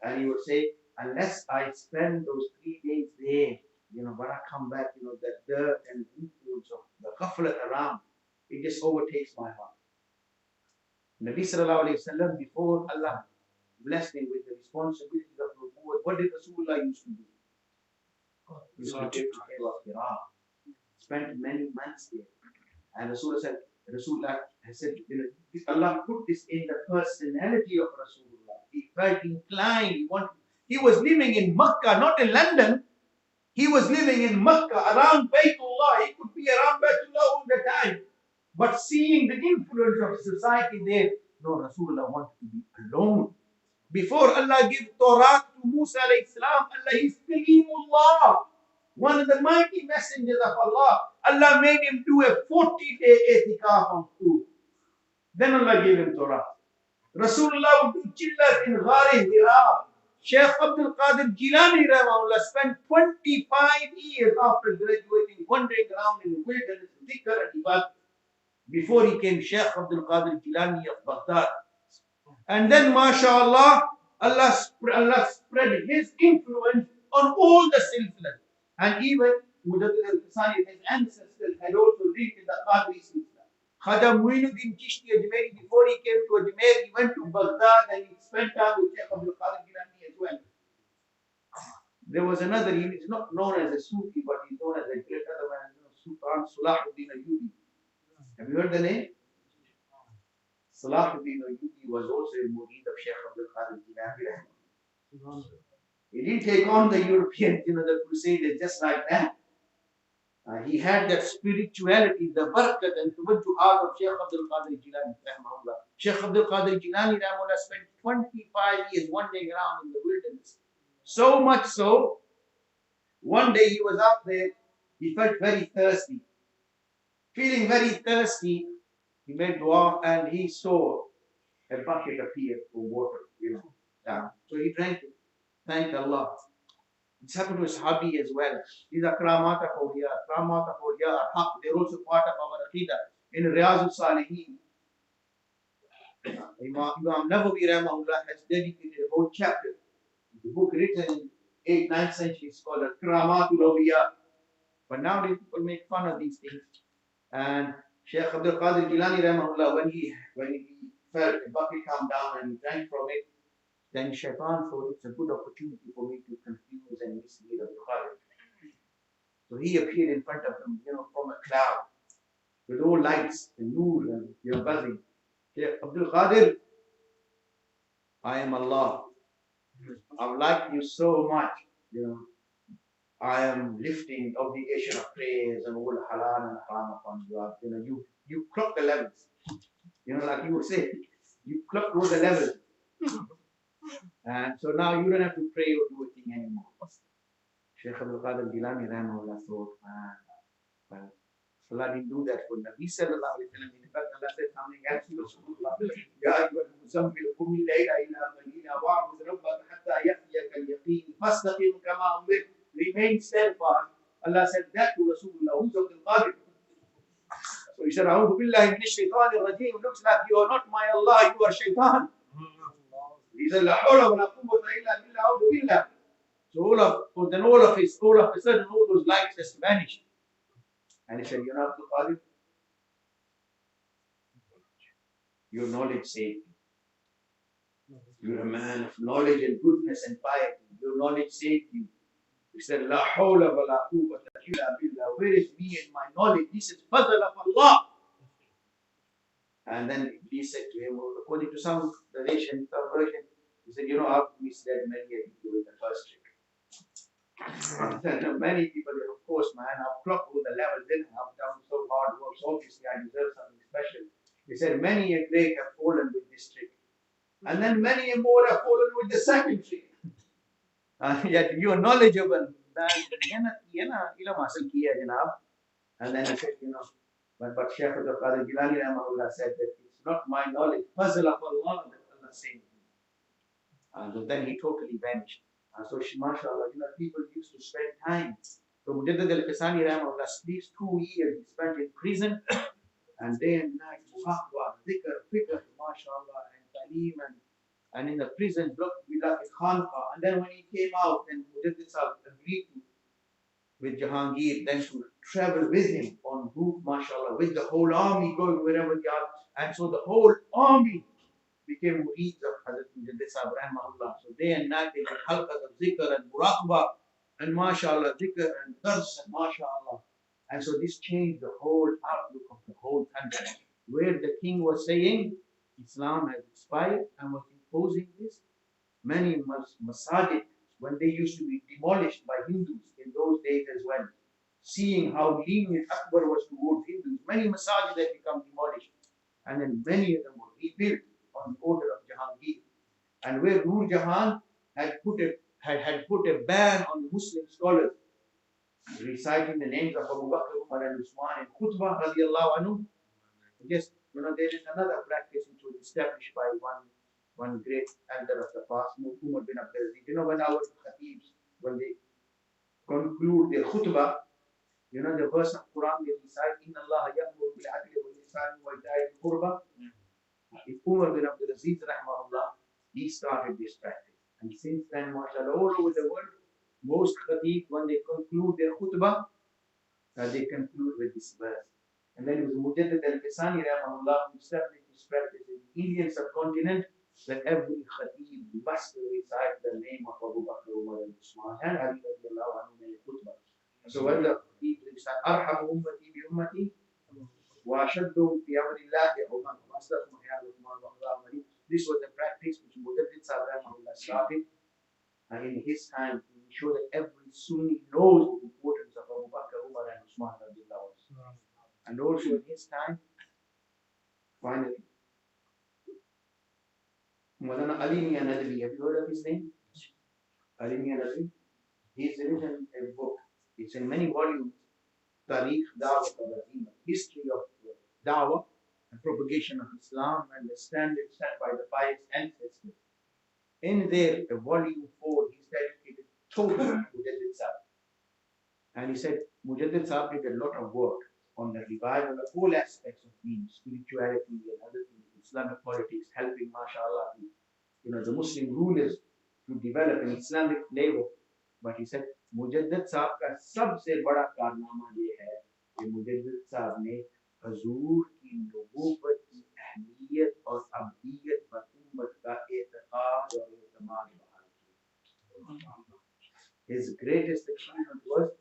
and he would say, unless I spend those 3 days there, when I come back, that dirt and influence of the ghaflat around, it just overtakes my heart. Nabi Sallallahu Alaihi Wasallam, before Allah blessed him with the responsibilities of Nubuwwat, what did Rasulullah used to do? He used to take care of Iraq, spent many months there. And Rasulullah has said, Allah put this in the personality of Rasulullah. He felt inclined. He was living in Makkah, not in London. He was living in Makkah, around Baytullah. He could be around Baytullah all the time. But seeing the influence of society there, no, Rasulullah wanted to be alone. Before Allah gave Torah to Musa alayhi salam, Allah is Kalimullah, one of the mighty messengers of Allah. Allah made him do a 40-day itikaf on food. Then Allah gave him Torah. Rasulullah would do chillat in Ghar Hira. Shaykh Abdul Qadir Jilani Rahimahullah spent 25 years after graduating, wandering around in the wilderness, dhikr and ibadah, before he came Shaykh Abdul Qadir Jilani of Baghdad. And then, mashallah, Allah spread his influence on all the silsilas. And even Mujaddid al-Thani, his ancestors, had also lived in the Qadri silsila. Khaja Muinuddin Chishti Ajmeri, before he came to Ajmer, he went to Baghdad and he spent time with Shaykh Abdul Qadir Jilani as well. There was another, he is not known as a Sufi, but he's known as a great other man, Sultan Salahuddin Ayyubi. Have you heard the name? Salahuddin Ayyubi was also a murid of Shaykh Abdul Qadir Jilani. He didn't take on the Europeans, the Crusaders just like that. He had that spirituality, the barakat and tawajjuhat of Shaykh Abdul Qadir Jilani. Shaykh Abdul Qadir Jilani spent 25 years wandering around in the wilderness. So much so, one day he was out there, he felt very thirsty. Feeling very thirsty, he made dua and he saw a bucket appear for water, So he drank it. Thanked Allah. This happened to his hubby as well. These are Kramata Fawliya. Kramata Fawliya are haq. They're also part of our Aqidah. In Riyaz al-Salihin, Imam Nawawi Rahimahullah has dedicated a whole chapter. The book written in 8th, 9th century is called Kramatul Awliya. But nowadays people make fun of these things. And Shaykh Abdul Qadir Jilani Rahimahullah, when he felt a bucket come down and he drank from it, then Shaitan thought it's a good opportunity for me to confuse and mislead Abdul Qadir. So he appeared in front of him, from a cloud, with all lights and noor and buzzing. Shaykh Abdul Qadir, I am Allah. I've liked you so much. I am lifting obligation of prayers and all halal and haram upon you. You clock the levels. Like you would say, you clock all the levels. And so now you don't have to pray or do a thing anymore. Shaykh Abdul Qadir Jilani Rahimahullah thought, well, Allah didn't do that for Nabi Sallallahu Alaihi Wasallam. In fact, Allah said something else to Rasulullah. Ya ayyuhal muzammil qum al-layla illa qalila wa'bud rabbaka hatta ya'tiyaka al-yaqin fastaqim kama umirt. Remain steadfast. Allah said that to Rasulullah, who's Abdul Qadir. So he said, A'udhu billahi minash shaitanir rajim. Looks like you are not my Allah, you are shaitan. He said, La hawla wa la quwwata illa billah, a'udhu billah. So all of a sudden, all those lights just vanished. And he said, you're not Abdul Qadir. Your knowledge saved you. You're a man of knowledge and goodness and piety. Your knowledge saved you. He said, La hawla wa la quwwata illa billah. Where is me and my knowledge? This is fadl of Allah. And then he said to him, according to some version, he said, I've misled many people with the first trick. Many people, of course, man, I've clocked all the levels in, I've done so hard work, so obviously I deserve something special. He said, many a great have fallen with this trick. And then many more have fallen with the second trick. Yet you are knowledgeable. And then he said, but Shaykh Abdul Qadir Jilani Rahimahullah said that it's not my knowledge, puzzle of Allah that Allah saved me. And so then he totally vanished. So, mashallah, people used to spend time. So, Mujaddid al-Qasani, these 2 years he spent in prison, and day and night, muhaqwa, dhikr, fikr, mashallah, and talim, and in the prison, looked like a khanqa. And then when he came out, and Mujaddid Sahib agreed with Jahangir, then to travel with him on route, mashallah, with the whole army going wherever they are. And so the whole army became murids of Hadhrat Mujaddid Sahib rahmahullah. So day and night they did halqas of zikr and muraqbah and mashallah zikr and dars and mashallah. And so this changed the whole outlook of the whole country. Where the king was saying Islam has expired and was imposing this, many masajid, when they used to be demolished by Hindus in those days as well, seeing how lenient Akbar was towards Hindus, many masajid had become demolished. And then many of them were rebuilt on the order of Jahangir. And where Nur Jahan had put a ban on Muslim scholars reciting the names of Abu Bakr, Umar and Usman in khutbah radiallahu anhu. Yes, there is another practice which was established by one great elder of the past, Umar bin Abdul Aziz. When our khatibs, when they conclude their khutbah, the verse of Quran they recite, Inna Allah ya'muru bil adli wal ihsani wa ita'i dhil qurba. Umar bin Abdul Aziz rahmahullah, he started this practice. And since then, mashallah, all over the world, most khatib, when they conclude their khutbah, they conclude with this verse. And then it was Mujaddid al-Qasani rahmahullah who established this practice in the Indian subcontinent, that every khatib must recite the name of Abu Bakr, Umar and Usman and Ali radiallahu anhu in the khutbah. So when the khatib recite, Arham ummati bi ummati, وَأَشَدُّهُمْ فِي أَمْرِ اللَّهِ عُمَرٌ وَأَصْدَقُهُمْ حِيَاءً عُثْمَانُ وَعَلِيٌّ. This was a practice which Mujaddid Sahib started, and in his time he showed that every Sunni knows the importance of Abu Bakr, Umar and Usman radiallahu anhu. And also in his time, finally, Maulana Ali Mian Nadwi, have you heard of his name? Ali Mian Nadwi. He's written a book. It's in many volumes. Tariq Dawah al-Azima, history of Dawah and propagation of Islam and the standards set by the pious ancestors. In there, volume 4, he's dedicated totally to Mujaddid Sahib. And he said Mujaddid Sahib did a lot of work on the revival of all aspects of deen, spirituality and other things, Islamic politics, helping, mashallah, the Muslim rulers to develop an Islamic flavor. But he said, मुजद्दिद साहब का सबसे बड़ा कारनामा ये है कि मुजद्दिद साहब ने हजूर की नबूवत की अहमियत और अब्दियत पर उम्मत का एतकाद और एतमाद बहाल किया. His greatest achievement was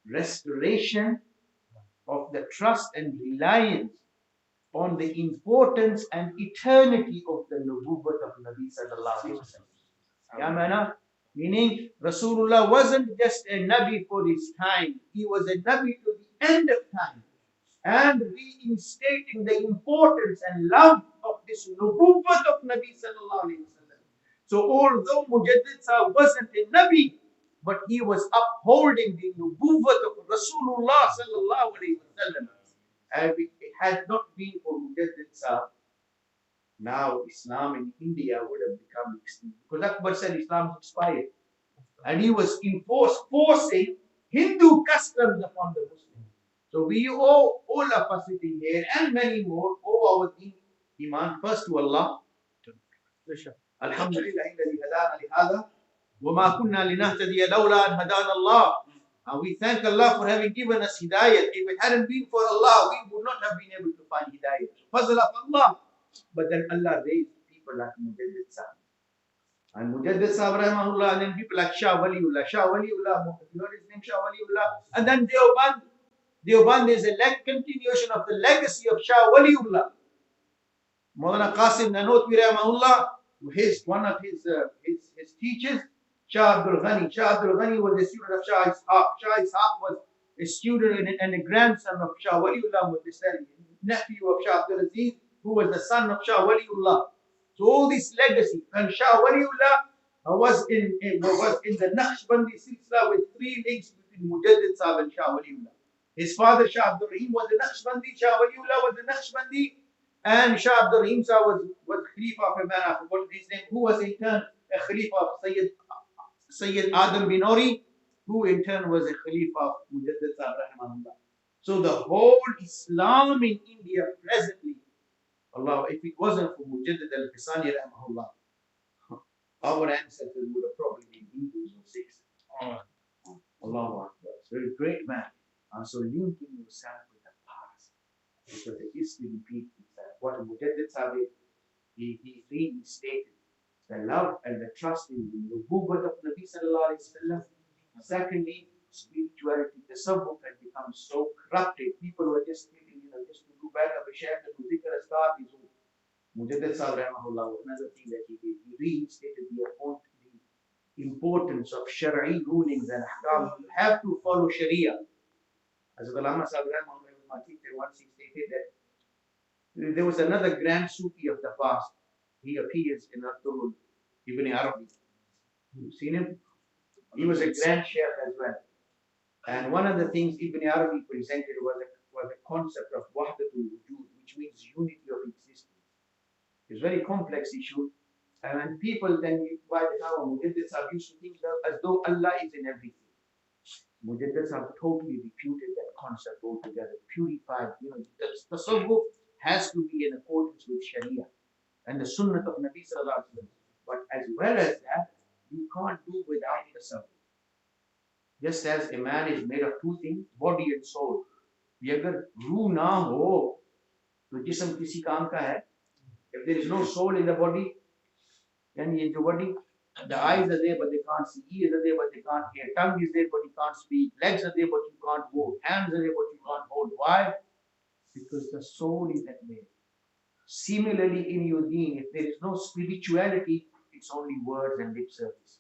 restoration of the trust and reliance on the importance and eternity of the nubuwwat of Nabi sallallahu alaihi wasallam. Meaning, Rasulullah wasn't just a Nabi for his time, he was a Nabi to the end of time. And reinstating the importance and love of this nubuwwat of Nabi sallallahu alaihi wasallam. So, although Mujaddid Sahib wasn't a Nabi, but he was upholding the nubuwwat of Rasulullah sallallahu alaihi wasallam. And if it had not been for Mujaddid Sahib, now Islam in India would have become extinct. Because Akbar said Islam is expired. And he was forcing Hindu customs upon the Muslims. So we owe, all of us sitting here and many more, owe our deen, iman first to Allah. Alhamdulillah alladhi hadana li hadha wa ma kunna linahtadiya lawla an hadana Allah. And we thank Allah for having given us hidayah. If it hadn't been for Allah, we would not have been able to find hidayah. Fazl of Allah. But then Allah raised people like Mujaddid Sahib. And Mujaddid Sahib rahimahullah, and then people like Shah Waliullah. Shah Waliullah, you know his name, Shah Waliullah. And then Deoband is a continuation of the legacy of Shah Waliullah. Maulana Qasim Nanotwi rahimahullah, one of his teachers, Shah Abdul Ghani. Shah Abdul Ghani was a student of Shah Ishaq. Shah Ishaq was a student and a grandson of Shah Waliullah, was the nephew of Shah Abdul Aziz, who was the son of Shah Waliullah. So all this legacy, and Shah Waliullah was in the Naqshbandi silsila with 3 links between Mujaddid Sahib and Shah Waliullah. His father Shah Abdul Rahim was a Naqshbandi, Shah Waliullah was a Naqshbandi, and Shah Abdul Rahim Sahib was Khalifa of a man, I forgot his name, who was in turn a Khalifa of Sayyid Adam bin Ori, who in turn was a Khalifa of Mujaddid Sahib rahimahullah. So the whole Islam in India presently, Allah, if it wasn't for Mujaddid al-Hisani rahimahullah, our ancestors would have probably been Hindus or Sikhs. Allahu Akbar. So a great man. So linking yourself with the past, because the history repeats itself. What Mujaddid Sahib, he really stated the love and the trust in the nubuwwat of Nabi sallallahu alaihi wasallam. Secondly, spirituality, the tasawwuf had become so corrupted. People were just thinking, just to do better, Shaykh and dhikr astar. Mujaddid Sahib rahimahullah, another thing that he did, he reinstated the importance of Shari'i rulings and ahkam. You have to follow Sharia. As Allama Sahib rahimahullah, my teacher, once he stated that there was another grand Sufi of the past. He appears in Abdul Ibn Arabi. You've seen him? He was a grand sheikh as well. And one of the things Ibn Arabi presented was a concept of wahdatul wujud, which means unity of existence. It's a very complex issue. And when people then, by the time of Mujaddid Sahib, used to think as though Allah is in everything. Mujaddid Sahib totally refuted that concept altogether, purified. The tasawwuf has to be in accordance with Sharia and the Sunnah of Nabi sallallahu alaihi wasallam. But as well as that, you can't do without tasawwuf. Just as a man is made of two things, body and soul. If रूह ना हो, तो जिस्म किसी काम का है. If there is no soul in the body, then the body, the eyes are there but they can't see, ears are there but they can't hear, tongue is there but you can't speak, legs are there but you can't walk, hands are there but you can't hold. Why? Because the soul is at there. Similarly, in your deen, if there is no spirituality, it's only words and lip service.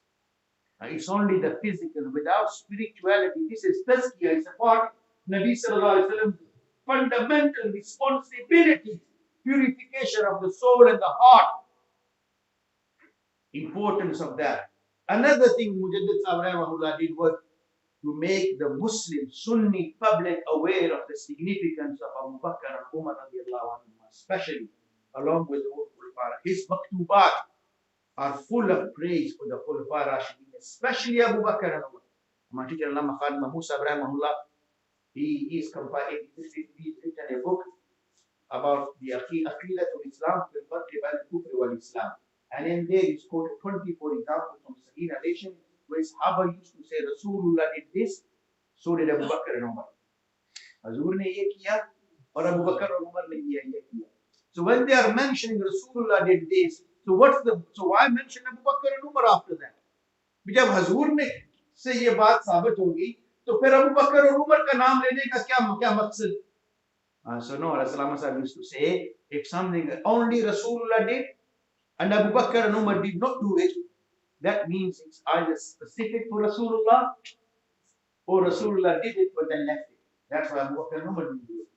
It's only the physical. Without spirituality, this is tazkiyah. It's a part of Nabi sallallahu alaihi wasallam's fundamental responsibility, purification of the soul and the heart. Importance of that. Another thing Mujaddid Sahib rahimahullah did was to make the Muslim Sunni public aware of the significance of Abu Bakr and Umar radiallahu anhu, especially along with the Khulafa. His maktubat are full of praise for the Khulafa Rashidin, especially Abu Bakr and Umar. My teacher Allama Khalid Mahmud Sahib rahimahullah, he's written a book about the Aqidat of Islam, Kufr wal Islam. And in there he's quoted 24 examples from Sahih narration where Sahaba used to say Rasulullah did this, so did Abu Bakr and Umar. Hazur ne ye kiya aur Abu Bakr and Umar ne ye kiya. So when they are mentioning Rasulullah did this, so why mention Abu Bakr and Umar after that? जब हजूर ने से ये बात साबित होगी तो फिर अबू बकर और उमर का नाम लेने का क्या मकसद? So no, Rasulullah Sahib used to say, if something only Rasulullah did and Abu Bakr and Umar did not do it, that means it's either specific for Rasulullah or Rasulullah did it but then left it. That's why Abu Bakr and Umar didn't do it.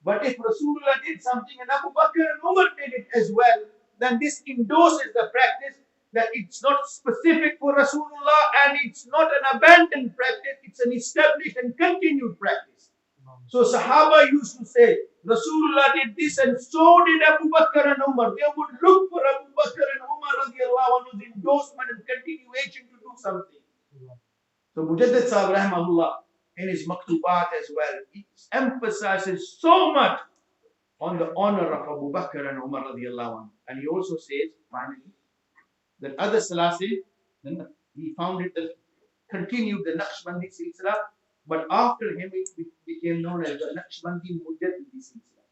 But if Rasulullah did something and Abu Bakr and Umar did it as well, then this endorses the practice that it's not specific for Rasulullah and it's not an abandoned practice, it's an established and continued practice. So Sahaba used to say, Rasulullah did this and so did Abu Bakr and Umar. They would look for Abu Bakr and Umar radiallahu anhu's endorsement and continuation to do something. So Mujaddid Sahib rahimahullah, in his maktubat as well, he emphasizes so much on the honor of Abu Bakr and Umar radiallahu anhu. And he also says, finally, that other Salasi, then he continued the Naqshbandi silsila, but after him it became known as the Naqshbandi Mujaddidi silsila.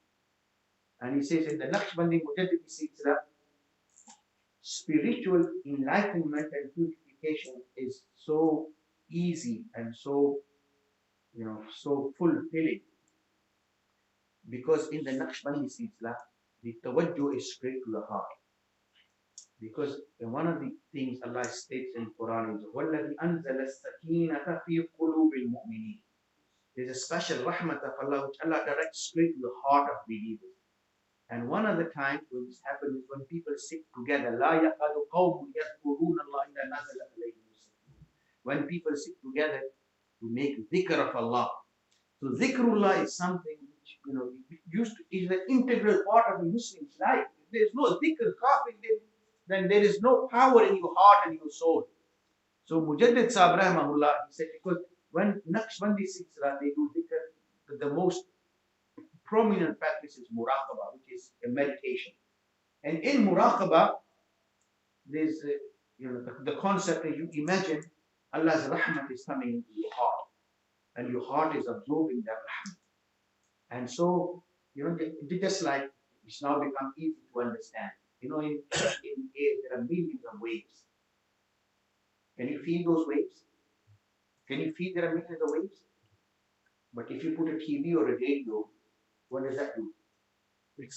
And he says in the Naqshbandi Mujaddidi silsila, spiritual enlightenment and purification is so easy and so fulfilling. Because in the Naqshbandi silsila, the tawajjuh is straight to the heart. Because one of the things Allah states in the Quran is وَالَّذِي أَنزَلَ السَّكِينَةَ فِي قُلُوبِ الْمُؤْمِنِينَ. There's a special rahmat of Allah which Allah directs straight to the heart of believers. And one of the times when this happens is when people sit together. لَا يَقَدُ قَوْمٌ يَذْكُرُونَ اللَّهَ إِلَّا نَزَلَ عَلَيْهِمُ السَّكِينَةُ. When people sit together to make dhikr of Allah. So dhikrullah is something which is an integral part of a Muslim's life. If there is no dhikr, then there is no power in your heart and your soul. So Mujaddid Sahib Rahimahullah, he said, because when Naqshbandi Silsila, they do dhikr, the most prominent practice is muraqabah, which is a meditation. And in muraqabah, there's the concept that you imagine Allah's rahmat is coming into your heart, and your heart is absorbing that rahmat. And so, just like it's now become easy to understand. In air, there are millions of waves. Can you feel those waves? Can you feel there are millions of waves? But if you put a TV or a radio, what does that do? It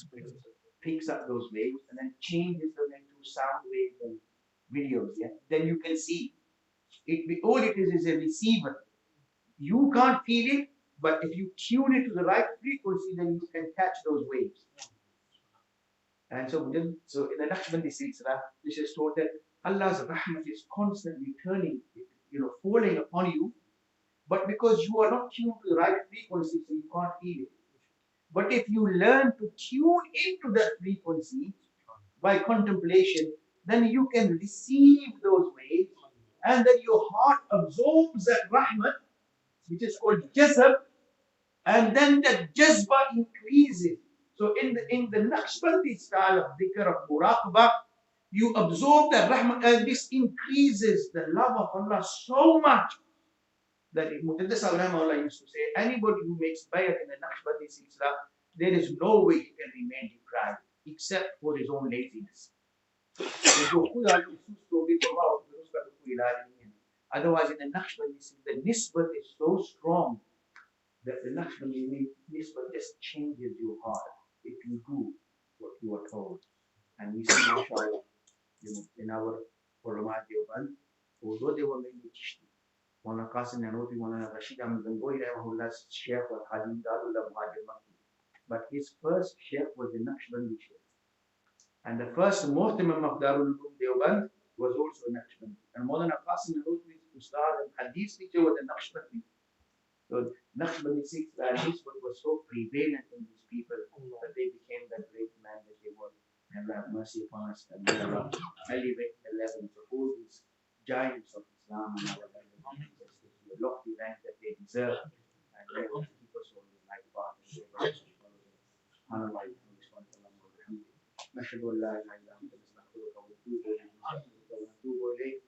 picks up those waves and then changes them into sound waves and videos. Yeah, then you can see it. All it is a receiver. You can't feel it, but if you tune it to the right frequency, then you can catch those waves. And so in the Naqshbandi Silsila, this is taught that Allah's rahmat is constantly turning, falling upon you, but because you are not tuned to the right frequency, so you can't feel it. But if you learn to tune into that frequency by contemplation, then you can receive those waves, and then your heart absorbs that rahmat, which is called jazab, and then that jazba increases. So in the Naqshbandi style of dhikr of muraqabah, you absorb that rahmat, and this increases the love of Allah so much that Mujaddid Sahib used to say, anybody who makes bayat in the Naqshbandi silsila, there is no way he can remain deprived except for his own laziness. Otherwise, in the Naqshbandi silsila, the nisbat is so strong that the Naqshbandi nisbat just changes your heart if you do what you are told. And we see, mashallah, in our Ulamaa Deoband, although they were mainly Chishti, Mawlana Qasim Nanoti, Mawlana Rashid Ahmad Gangohi Rahimahullah's Shaykh was Haji Darullah Muhajir Makki. But his first Shaykh was the Naqshbandi Shaykh. And the first Muhtamam of Darul Uloom Deoband was also a Naqshbandi. And Mawlana Qasim Nanoti's Ustad and Hadith teacher was a Naqshbandi. So Naqshbandi Sikhs, and this was so prevalent in these people that they became the great men that they were. And Allah have mercy upon us, and may Allah elevate the levels of all these giants of Islam and our justice to the lofty rank that they deserve. And may Allah keep us all in the right path. نشهد أن لا إله إلا أنت نستغفرك ونتوب إليك.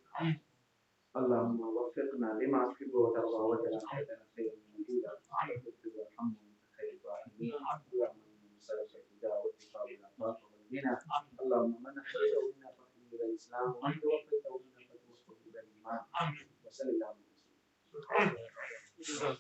اللهم وفقنا لما تحب وترضى واجعل حياتنا خيرا من الأولى. اغفر وارحمنا وانت خير الراحمين. اللهم إنا نسألك الهدى والتقى والعفاف والغنى. اللهم من أحييته منا فأحيه إلى الإسلام ومن توفيته منا فتوفه إلى الإيمان. وصلى الله عليه وسلم.